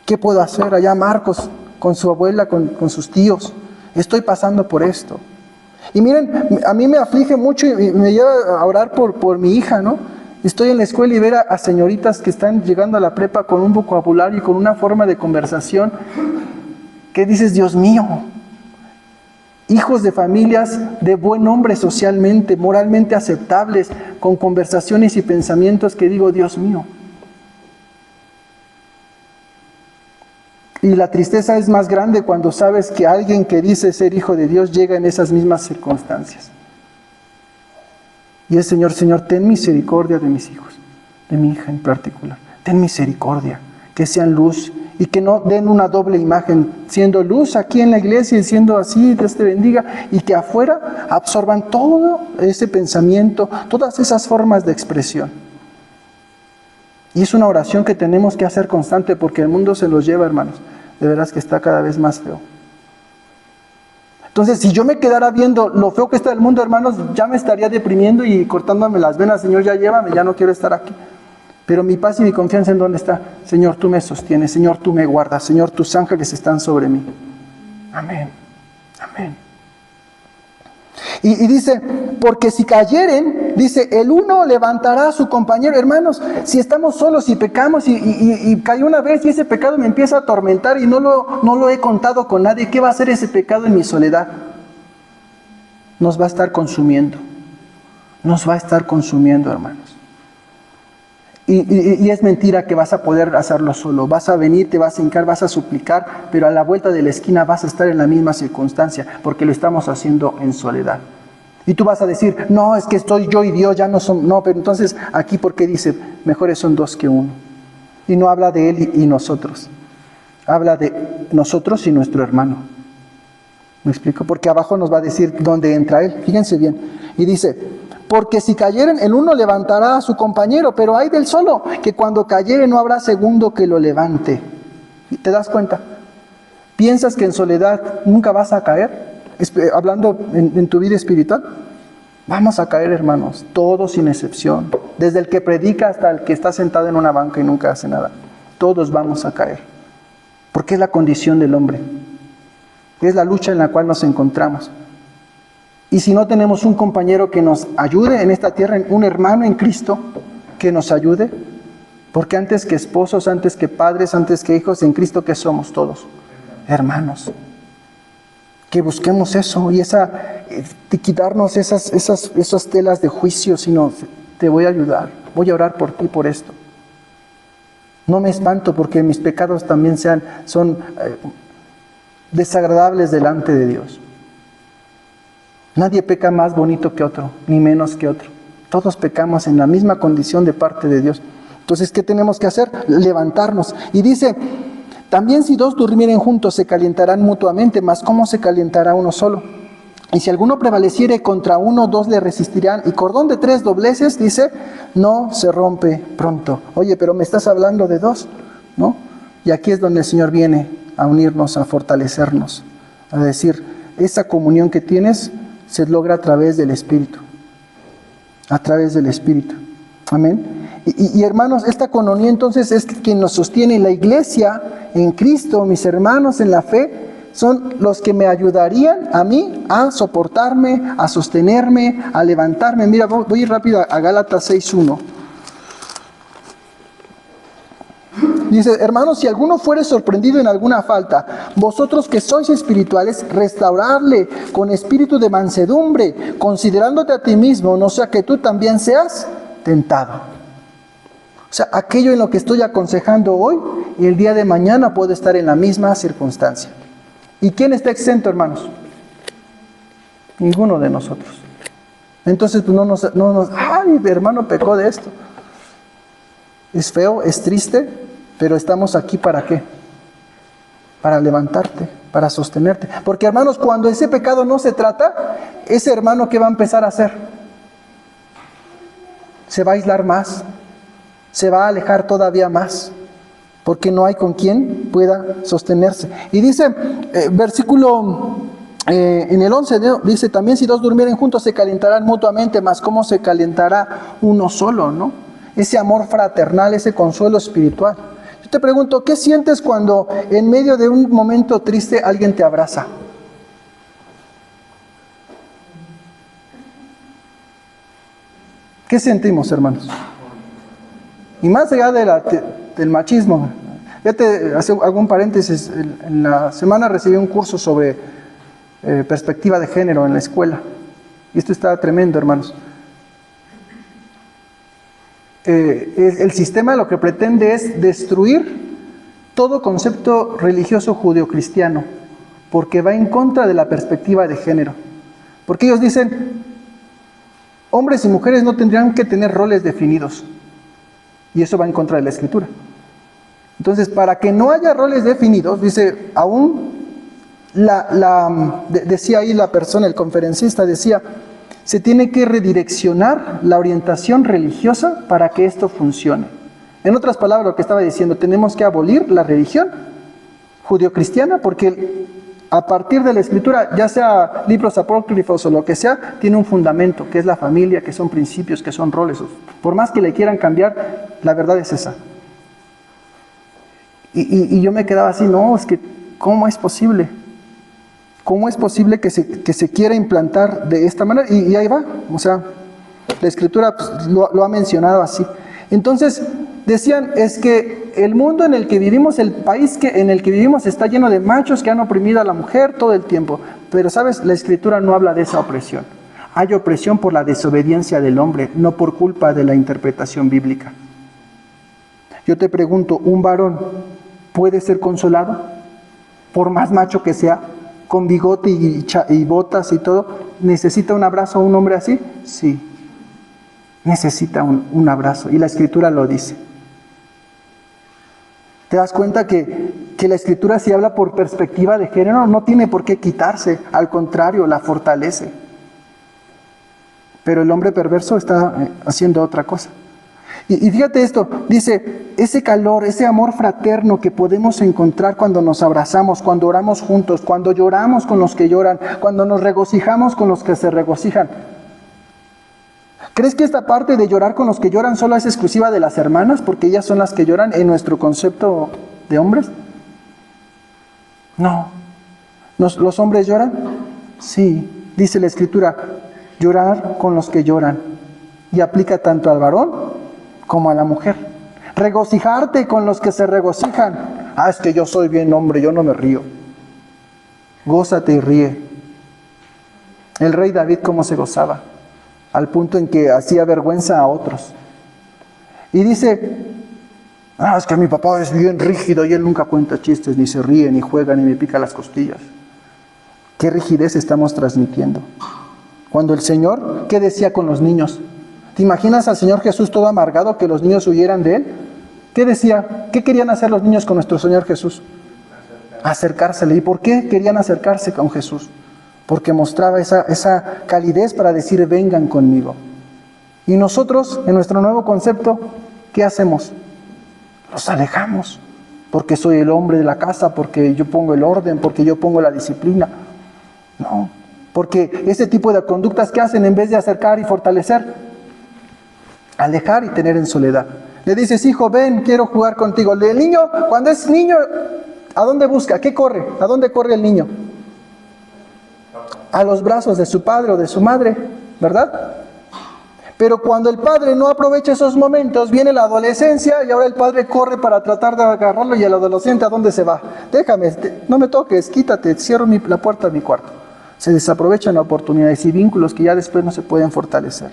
¿qué puedo hacer? Allá Marcos, con su abuela, con sus tíos, estoy pasando por esto. Y miren, a mí me aflige mucho y me lleva a orar por mi hija, ¿no? Estoy en la escuela y ver a señoritas que están llegando a la prepa con un vocabulario y con una forma de conversación que dices, Dios mío, hijos de familias de buen nombre socialmente, moralmente aceptables, con conversaciones y pensamientos que digo, Dios mío. Y la tristeza es más grande cuando sabes que alguien que dice ser hijo de Dios llega en esas mismas circunstancias. Y el Señor, ten misericordia de mis hijos, de mi hija en particular. Ten misericordia, que sean luz y que no den una doble imagen, siendo luz aquí en la iglesia y siendo así, Dios te bendiga, y que afuera absorban todo ese pensamiento, todas esas formas de expresión. Y es una oración que tenemos que hacer constante porque el mundo se los lleva, hermanos. De veras que está cada vez más feo. Entonces, si yo me quedara viendo lo feo que está el mundo, hermanos, ya me estaría deprimiendo y cortándome las venas. Señor, ya llévame, ya no quiero estar aquí. Pero mi paz y mi confianza, ¿en dónde está? Señor, tú me sostienes. Señor, tú me guardas. Señor, tus ángeles están sobre mí. Amén. Amén. Y dice, porque si cayeren, dice, el uno levantará a su compañero. Hermanos, si estamos solos y pecamos y caí una vez y ese pecado me empieza a atormentar y no lo he contado con nadie, ¿qué va a hacer ese pecado en mi soledad? Nos va a estar consumiendo. Nos va a estar consumiendo, hermanos. Y es mentira que vas a poder hacerlo solo. Vas a venir, te vas a hincar, vas a suplicar, pero a la vuelta de la esquina vas a estar en la misma circunstancia, porque lo estamos haciendo en soledad. Y tú vas a decir, no, es que estoy yo y Dios, ya no son... No, pero entonces aquí, ¿por qué dice, mejores son dos que uno? Y no habla de él y nosotros. Habla de nosotros y nuestro hermano. ¿Me explico? Porque abajo nos va a decir dónde entra él. Fíjense bien. Y dice... Porque si cayeren, el uno levantará a su compañero, pero hay del solo, que cuando cayere no habrá segundo que lo levante. ¿Te das cuenta? ¿Piensas que en soledad nunca vas a caer? Hablando en tu vida espiritual. Vamos a caer, hermanos, todos sin excepción. Desde el que predica hasta el que está sentado en una banca y nunca hace nada. Todos vamos a caer. Porque es la condición del hombre. Es la lucha en la cual nos encontramos. Y si no tenemos un compañero que nos ayude en esta tierra, un hermano en Cristo que nos ayude, porque antes que esposos, antes que padres, antes que hijos, en Cristo que somos todos, hermanos. Que busquemos eso y quitarnos esas telas de juicio, sino te voy a ayudar, voy a orar por ti por esto. No me espanto porque mis pecados también son desagradables delante de Dios. Nadie peca más bonito que otro, ni menos que otro. Todos pecamos en la misma condición de parte de Dios. Entonces, ¿qué tenemos que hacer? Levantarnos. Y dice, también si dos durmieren juntos se calentarán mutuamente, mas ¿cómo se calentará uno solo? Y si alguno prevaleciere contra uno, dos le resistirán. Y cordón de 3 dobleces, dice, no se rompe pronto. Oye, pero me estás hablando de 2, ¿no? Y aquí es donde el Señor viene a unirnos, a fortalecernos, a decir, esa comunión que tienes se logra a través del Espíritu. A través del Espíritu. Amén. Y hermanos, esta comunión entonces es quien nos sostiene. La iglesia en Cristo, mis hermanos en la fe, son los que me ayudarían a mí a soportarme, a sostenerme, a levantarme. Mira, voy a ir rápido a Gálatas 6:1. Dice, hermanos, si alguno fuere sorprendido en alguna falta, vosotros que sois espirituales, restaurarle con espíritu de mansedumbre, considerándote a ti mismo, no sea que tú también seas tentado. O sea, aquello en lo que estoy aconsejando hoy y el día de mañana puedo estar en la misma circunstancia. ¿Y quién está exento, hermanos? Ninguno de nosotros. Entonces, pues ay, mi hermano pecó de esto. Es feo, es triste. Pero estamos aquí ¿para qué? Para levantarte, para sostenerte. Porque hermanos, cuando ese pecado no se trata, ese hermano ¿qué va a empezar a hacer? Se va a aislar más, se va a alejar todavía más, porque no hay con quien pueda sostenerse. Y dice, versículo en el 11, dice, también si dos durmieren juntos se calentarán mutuamente, mas ¿cómo se calentará uno solo, no? Ese amor fraternal, ese consuelo espiritual. Te pregunto, ¿qué sientes cuando en medio de un momento triste alguien te abraza? ¿Qué sentimos, hermanos? Y más allá del machismo, hago un paréntesis, en la semana recibí un curso sobre perspectiva de género en la escuela. Y esto está tremendo, hermanos. El sistema lo que pretende es destruir todo concepto religioso judeocristiano, porque va en contra de la perspectiva de género. Porque ellos dicen, hombres y mujeres no tendrían que tener roles definidos, y eso va en contra de la Escritura. Entonces, para que no haya roles definidos, dice, aún decía ahí la persona, el conferencista, decía, se tiene que redireccionar la orientación religiosa para que esto funcione. En otras palabras, lo que estaba diciendo, tenemos que abolir la religión judio-cristiana porque a partir de la Escritura, ya sea libros apócrifos o lo que sea, tiene un fundamento, que es la familia, que son principios, que son roles. Por más que le quieran cambiar, la verdad es esa. Y yo me quedaba así, no, es que, ¿cómo es posible? ¿Cómo es posible que se quiera implantar de esta manera? Y ahí va, o sea, la Escritura pues, lo ha mencionado así. Entonces, decían, es que el mundo en el que vivimos, el país en el que vivimos está lleno de machos que han oprimido a la mujer todo el tiempo. Pero, ¿sabes? La Escritura no habla de esa opresión. Hay opresión por la desobediencia del hombre, no por culpa de la interpretación bíblica. Yo te pregunto, ¿un varón puede ser consolado? Por más macho que sea, con bigote y botas y todo, ¿necesita un abrazo a un hombre así? Sí, necesita un abrazo, y la Escritura lo dice. ¿Te das cuenta que la Escritura, si habla por perspectiva de género, no tiene por qué quitarse, al contrario, la fortalece? Pero el hombre perverso está haciendo otra cosa. Y fíjate esto, dice, ese calor, ese amor fraterno que podemos encontrar cuando nos abrazamos, cuando oramos juntos, cuando lloramos con los que lloran, cuando nos regocijamos con los que se regocijan. ¿Crees que esta parte de llorar con los que lloran solo es exclusiva de las hermanas, porque ellas son las que lloran en nuestro concepto de hombres? No. ¿Los hombres lloran? Sí, dice la Escritura, llorar con los que lloran. Y aplica tanto al varón como a la mujer. Regocijarte con los que se regocijan. Es que yo soy bien hombre, yo no me río. Gózate y ríe. El rey David, ¿cómo se gozaba? Al punto en que hacía vergüenza a otros. Y dice, es que mi papá es bien rígido y él nunca cuenta chistes, ni se ríe, ni juega, ni me pica las costillas. ¿Qué rigidez estamos transmitiendo? Cuando el Señor, ¿qué decía con los niños? ¿Te imaginas al Señor Jesús todo amargado, que los niños huyeran de Él? ¿Qué decía? ¿Qué querían hacer los niños con nuestro Señor Jesús? Acercársele. ¿Y por qué querían acercarse con Jesús? Porque mostraba esa calidez para decir, vengan conmigo. Y nosotros, en nuestro nuevo concepto, ¿qué hacemos? Los alejamos. Porque soy el hombre de la casa, porque yo pongo el orden, porque yo pongo la disciplina. No, porque ese tipo de conductas que hacen en vez de acercar y fortalecer, alejar y tener en soledad. Le dices, hijo, ven, quiero jugar contigo. El niño, cuando es niño, ¿a dónde busca? ¿Qué corre? ¿A dónde corre el niño? A los brazos de su padre o de su madre, ¿verdad? Pero cuando el padre no aprovecha esos momentos, viene la adolescencia y ahora el padre corre para tratar de agarrarlo, y el adolescente, ¿a dónde se va? Déjame, no me toques, quítate, cierro la puerta de mi cuarto. Se desaprovechan oportunidades y vínculos que ya después no se pueden fortalecer.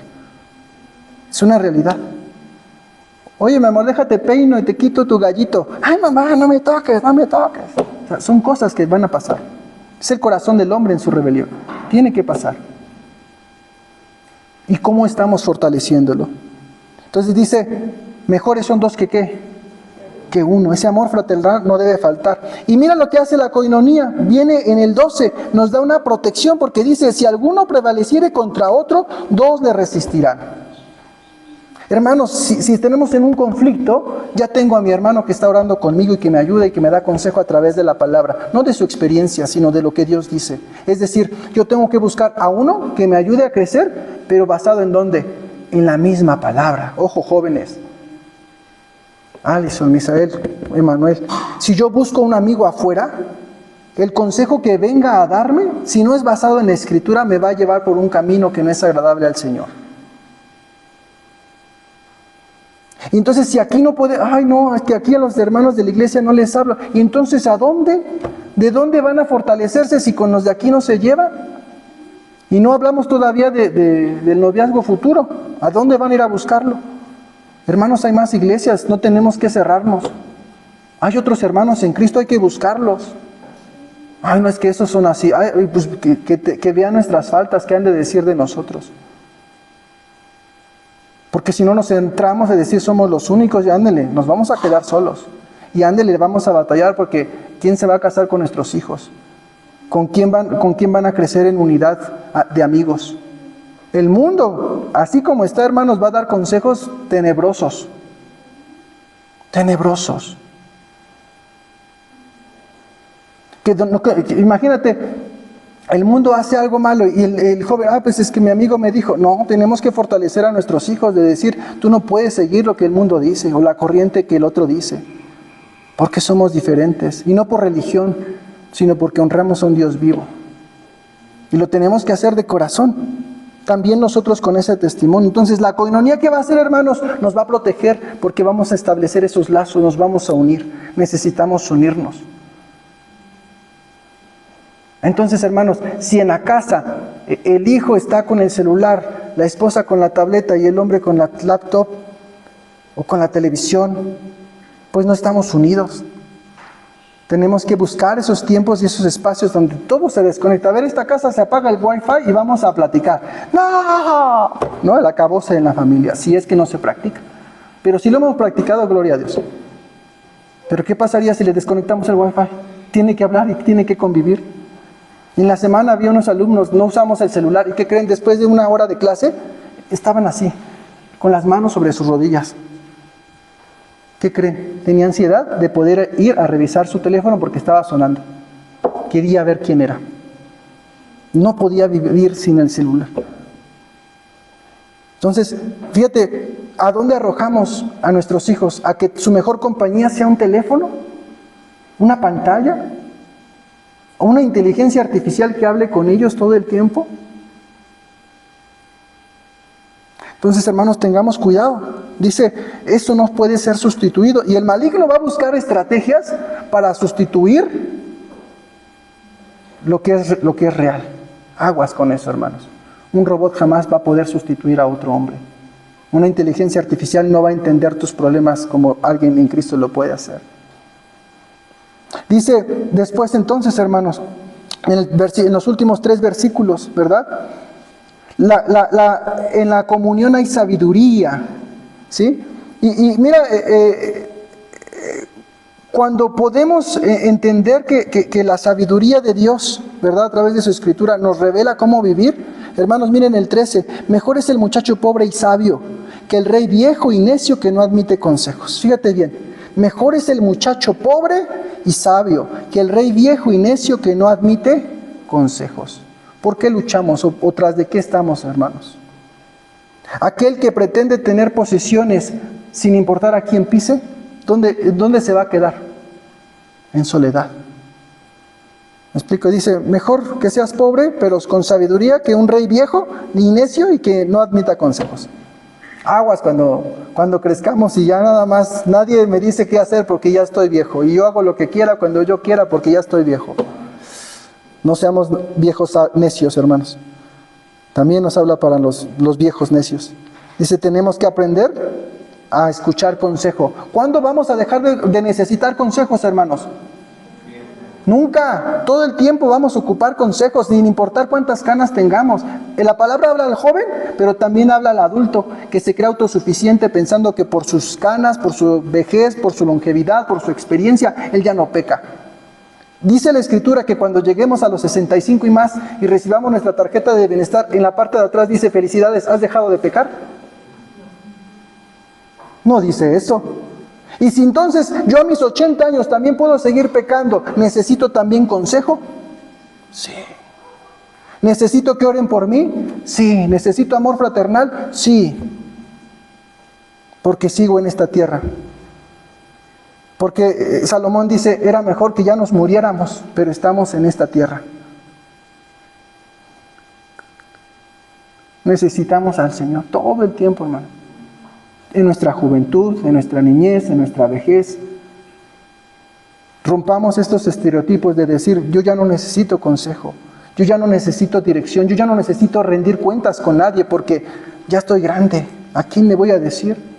Es una realidad. Oye, mi amor, déjate peino y te quito tu gallito. Ay, mamá, no me toques, no me toques. O sea, son cosas que van a pasar. Es el corazón del hombre en su rebelión. Tiene que pasar. ¿Y cómo estamos fortaleciéndolo? Entonces dice, mejores son dos que ¿qué? Que uno. Ese amor fraternal no debe faltar. Y mira lo que hace la coinonía. Viene en el 12, nos da una protección porque dice, si alguno prevaleciere contra otro, dos le resistirán. Hermanos, si tenemos en un conflicto, ya tengo a mi hermano que está orando conmigo y que me ayuda y que me da consejo a través de la palabra, no de su experiencia, sino de lo que Dios dice. Es decir, yo tengo que buscar a uno que me ayude a crecer, pero basado en ¿dónde? En la misma palabra. Ojo, jóvenes. Alison, Misael, Emanuel. Si yo busco un amigo afuera, el consejo que venga a darme, si no es basado en la Escritura, me va a llevar por un camino que no es agradable al Señor. Y entonces si aquí no puede, es que aquí a los hermanos de la iglesia no les hablo. Y entonces ¿a dónde? ¿De dónde van a fortalecerse si con los de aquí no se llevan? Y no hablamos todavía del noviazgo futuro. ¿A dónde van a ir a buscarlo? Hermanos, hay más iglesias, no tenemos que cerrarnos. Hay otros hermanos en Cristo, hay que buscarlos. No es que esos son así. Pues que vean nuestras faltas, ¿qué han de decir de nosotros? Porque si no nos centramos en decir somos los únicos, ya ándele, nos vamos a quedar solos. Y ándele, vamos a batallar porque ¿quién se va a casar con nuestros hijos? ¿Con quién van a crecer en unidad de amigos? El mundo, así como está, hermanos, va a dar consejos tenebrosos. Tenebrosos. Imagínate, el mundo hace algo malo y el joven, pues es que mi amigo me dijo, no, tenemos que fortalecer a nuestros hijos de decir, tú no puedes seguir lo que el mundo dice o la corriente que el otro dice, porque somos diferentes, y no por religión, sino porque honramos a un Dios vivo. Y lo tenemos que hacer de corazón, también nosotros con ese testimonio. Entonces la coinonía, ¿qué va a hacer, hermanos? Nos va a proteger porque vamos a establecer esos lazos, nos vamos a unir, necesitamos unirnos. Entonces, hermanos, si en la casa el hijo está con el celular, la esposa con la tableta y el hombre con la laptop o con la televisión, pues no estamos unidos. Tenemos que buscar esos tiempos y esos espacios donde todo se desconecta. A ver, esta casa se apaga el wifi y vamos a platicar. No, el acabose en la familia, si es que no se practica. Pero si lo hemos practicado, gloria a Dios. Pero ¿qué pasaría si le desconectamos el wifi? Tiene que hablar y tiene que convivir. En la semana había unos alumnos, no usamos el celular, ¿y qué creen? Después de una hora de clase, estaban así, con las manos sobre sus rodillas. ¿Qué creen? Tenía ansiedad de poder ir a revisar su teléfono porque estaba sonando. Quería ver quién era. No podía vivir sin el celular. Entonces, fíjate, ¿a dónde arrojamos a nuestros hijos? ¿A que su mejor compañía sea un teléfono? ¿Una pantalla? ¿O una inteligencia artificial que hable con ellos todo el tiempo? Entonces, hermanos, tengamos cuidado. Dice, eso no puede ser sustituido. Y el maligno va a buscar estrategias para sustituir lo que es real. Aguas con eso, hermanos. Un robot jamás va a poder sustituir a otro hombre. Una inteligencia artificial no va a entender tus problemas como alguien en Cristo lo puede hacer. Dice después entonces, hermanos, en los últimos 3 versículos, ¿verdad? En la comunión hay sabiduría, ¿sí? Y mira, cuando podemos entender que la sabiduría de Dios, ¿verdad? A través de su escritura nos revela cómo vivir. Hermanos, miren el 13. Mejor es el muchacho pobre y sabio que el rey viejo y necio que no admite consejos. Fíjate bien. Mejor es el muchacho pobre y sabio que el rey viejo y necio que no admite consejos. ¿Por qué luchamos o tras de qué estamos, hermanos? Aquel que pretende tener posesiones sin importar a quién pise, ¿dónde se va a quedar? En soledad. ¿Me explico? Dice, mejor que seas pobre, pero con sabiduría, que un rey viejo y necio y que no admita consejos. Aguas cuando crezcamos y ya nada más, nadie me dice qué hacer porque ya estoy viejo. Y yo hago lo que quiera cuando yo quiera porque ya estoy viejo. No seamos viejos necios, hermanos. También nos habla para los viejos necios. Dice, tenemos que aprender a escuchar consejo. ¿Cuándo vamos a dejar de necesitar consejos, hermanos? Nunca. Todo el tiempo vamos a ocupar consejos, sin importar cuántas canas tengamos. La palabra habla al joven, pero también habla al adulto, que se cree autosuficiente pensando que por sus canas, por su vejez, por su longevidad, por su experiencia, él ya no peca. Dice la Escritura que cuando lleguemos a los 65 y más y recibamos nuestra tarjeta de bienestar, en la parte de atrás dice, felicidades, ¿has dejado de pecar? No dice eso. Y si entonces yo a mis 80 años también puedo seguir pecando, ¿necesito también consejo? Sí. ¿Necesito que oren por mí? Sí. ¿Necesito amor fraternal? Sí. Porque sigo en esta tierra. Porque Salomón dice, era mejor que ya nos muriéramos, pero estamos en esta tierra. Necesitamos al Señor todo el tiempo, hermano. En nuestra juventud, en nuestra niñez, en nuestra vejez. Rompamos estos estereotipos de decir, yo ya no necesito consejo, yo ya no necesito dirección, yo ya no necesito rendir cuentas con nadie porque ya estoy grande. ¿A quién le voy a decir?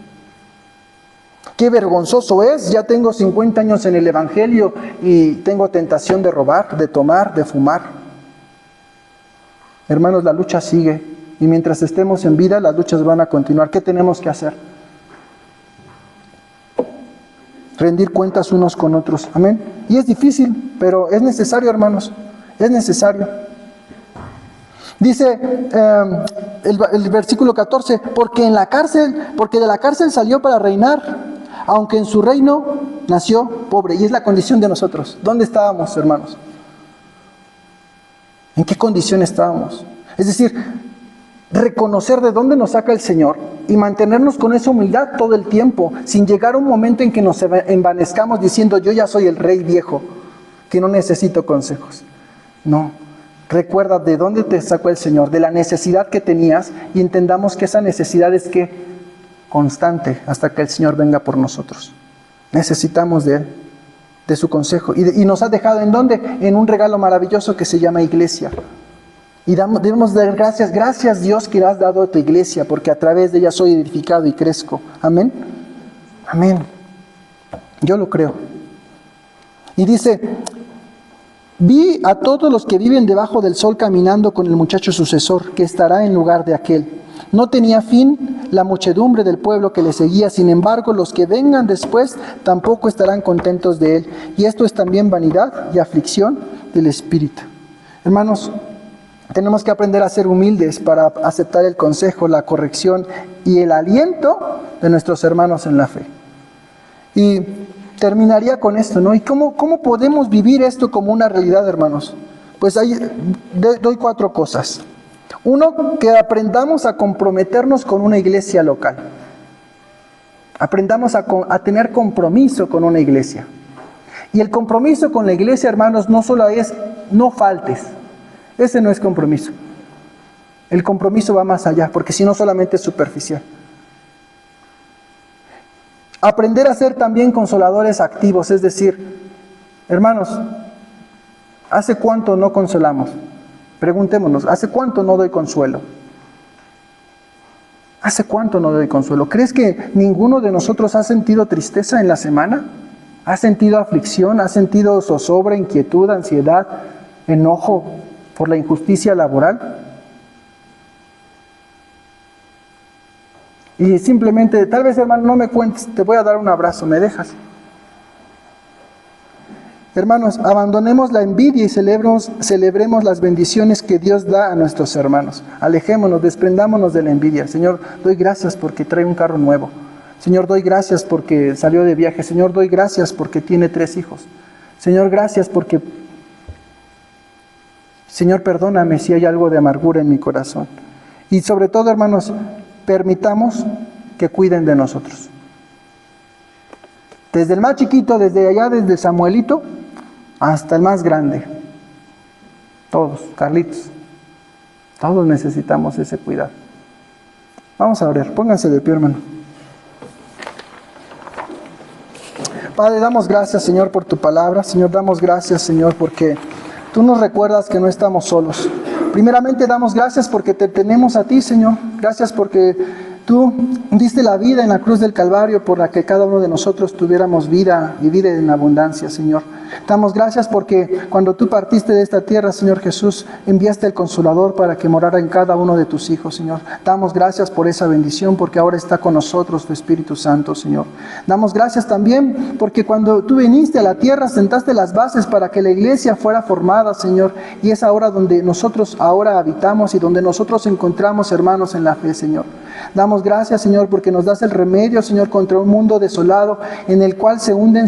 Qué vergonzoso es, ya tengo 50 años en el Evangelio y tengo tentación de robar, de tomar, de fumar. Hermanos, la lucha sigue y mientras estemos en vida, las luchas van a continuar. ¿Qué tenemos que hacer? rendir cuentas unos con otros. Amén. Y es difícil, pero es necesario, hermanos. Es necesario. Dice el versículo 14, porque de la cárcel salió para reinar, aunque en su reino nació pobre. Y es la condición de nosotros. ¿Dónde estábamos, hermanos? ¿En qué condición estábamos? Es decir, reconocer de dónde nos saca el Señor y mantenernos con esa humildad todo el tiempo, sin llegar a un momento en que nos envanezcamos diciendo, yo ya soy el rey viejo, que no necesito consejos. No, recuerda de dónde te sacó el Señor, de la necesidad que tenías, y entendamos que esa necesidad es que constante hasta que el Señor venga por nosotros. Necesitamos de Él, de su consejo, y nos ha dejado ¿en dónde? En un regalo maravilloso que se llama iglesia. Y debemos dar gracias Dios que has dado a tu iglesia, porque a través de ella soy edificado y crezco. Amén. Amén. Yo lo creo. Y dice, vi a todos los que viven debajo del sol caminando con el muchacho sucesor, que estará en lugar de aquel. No tenía fin la muchedumbre del pueblo que le seguía, sin embargo los que vengan después tampoco estarán contentos de él. Y esto es también vanidad y aflicción del espíritu. Hermanos, tenemos que aprender a ser humildes para aceptar el consejo, la corrección y el aliento de nuestros hermanos en la fe. Y terminaría con esto, ¿no? ¿Y cómo podemos vivir esto como una realidad, hermanos? Pues ahí doy 4 cosas. 1, que aprendamos a comprometernos con una iglesia local. Aprendamos a tener compromiso con una iglesia. Y el compromiso con la iglesia, hermanos, no solo es no faltes. Ese no es compromiso. El compromiso va más allá, porque si no solamente es superficial. Aprender a ser también consoladores activos, es decir, hermanos, ¿hace cuánto no consolamos? Preguntémonos, ¿hace cuánto no doy consuelo? ¿Hace cuánto no doy consuelo? ¿Crees que ninguno de nosotros ha sentido tristeza en la semana? ¿Ha sentido aflicción? ¿Ha sentido zozobra, inquietud, ansiedad, enojo por la injusticia laboral? Y simplemente, tal vez, hermano, no me cuentes, te voy a dar un abrazo, ¿me dejas? Hermanos, abandonemos la envidia y celebremos las bendiciones que Dios da a nuestros hermanos. Alejémonos, desprendámonos de la envidia. Señor, doy gracias porque trae un carro nuevo. Señor, doy gracias porque salió de viaje. Señor, doy gracias porque tiene 3 hijos. Señor, gracias porque... Señor, perdóname si hay algo de amargura en mi corazón. Y sobre todo, hermanos, permitamos que cuiden de nosotros. Desde el más chiquito, desde allá, desde Samuelito, hasta el más grande. Todos, Carlitos. Todos necesitamos ese cuidado. Vamos a orar, pónganse de pie, hermano. Padre, damos gracias, Señor, por tu palabra. Señor, damos gracias, Señor, porque tú nos recuerdas que no estamos solos. Primeramente damos gracias porque te tenemos a ti, Señor. Gracias porque tú diste la vida en la cruz del Calvario por la que cada uno de nosotros tuviéramos vida y vida en abundancia, Señor. Damos gracias porque cuando tú partiste de esta tierra, Señor Jesús, enviaste el Consolador para que morara en cada uno de tus hijos, Señor. Damos gracias por esa bendición porque ahora está con nosotros tu Espíritu Santo, Señor. Damos gracias también porque cuando tú viniste a la tierra, sentaste las bases para que la iglesia fuera formada, Señor. Y es ahora donde nosotros ahora habitamos y donde nosotros encontramos hermanos en la fe, Señor. Damos gracias, Señor, porque nos das el remedio, Señor, contra un mundo desolado en el cual se hunde en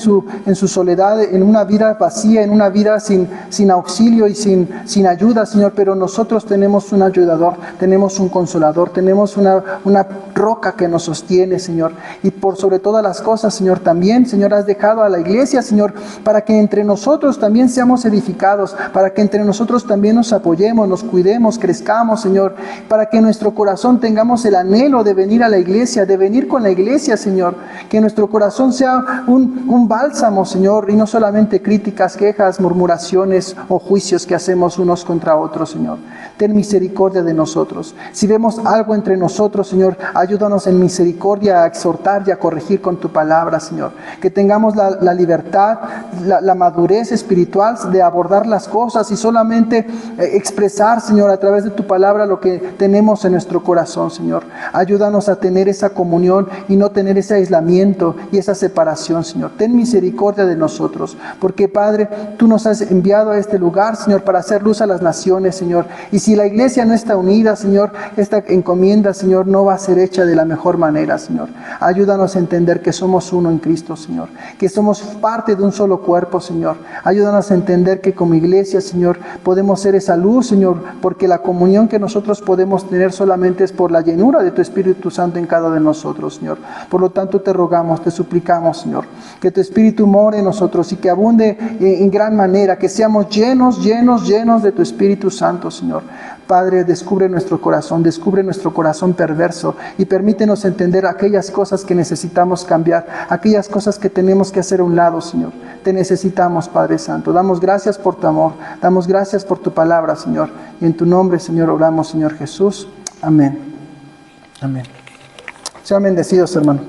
su soledad, en una vida vacía, en una vida sin auxilio y sin ayuda, Señor. Pero nosotros tenemos un ayudador, tenemos un consolador, tenemos una roca que nos sostiene, Señor. Y por sobre todas las cosas, Señor, también, Señor, has dejado a la iglesia, Señor, para que entre nosotros también seamos edificados, para que entre nosotros también nos apoyemos, nos cuidemos, crezcamos, Señor, para que en nuestro corazón tengamos el anhelo de venir a la iglesia, de venir con la iglesia, Señor. Que nuestro corazón sea un bálsamo, Señor, y no solamente críticas, quejas, murmuraciones o juicios que hacemos unos contra otros, Señor. Ten misericordia de nosotros. Si vemos algo entre nosotros, Señor, ayúdanos en misericordia a exhortar y a corregir con tu palabra, Señor. Que tengamos la libertad, la madurez espiritual de abordar las cosas y solamente expresar, Señor, a través de tu palabra lo que tenemos en nuestro corazón, Señor. Ayúdanos a tener esa comunión y no tener ese aislamiento y esa separación, Señor. Ten misericordia de nosotros, porque Padre, tú nos has enviado a este lugar, Señor, para hacer luz a las naciones, Señor. Y si la iglesia no está unida, Señor, esta encomienda, Señor, no va a ser hecha de la mejor manera, Señor. Ayúdanos a entender que somos uno en Cristo, Señor, que somos parte de un solo cuerpo, Señor. Ayúdanos a entender que como iglesia, Señor, podemos ser esa luz, Señor, porque la comunión que nosotros podemos tener solamente es por la llenura de tu Espíritu Santo en cada uno de nosotros, Señor. Por lo tanto, te rogamos, te suplicamos, Señor, que tu Espíritu more en nosotros y que abunde en gran manera, que seamos llenos de tu Espíritu Santo, Señor. Padre, descubre nuestro corazón perverso y permítenos entender aquellas cosas que necesitamos cambiar, aquellas cosas que tenemos que hacer a un lado, Señor. Te necesitamos, Padre Santo. Damos gracias por tu amor, damos gracias por tu palabra, Señor. Y en tu nombre, Señor, oramos, Señor Jesús. Amén. Amén. Sean bendecidos, hermano.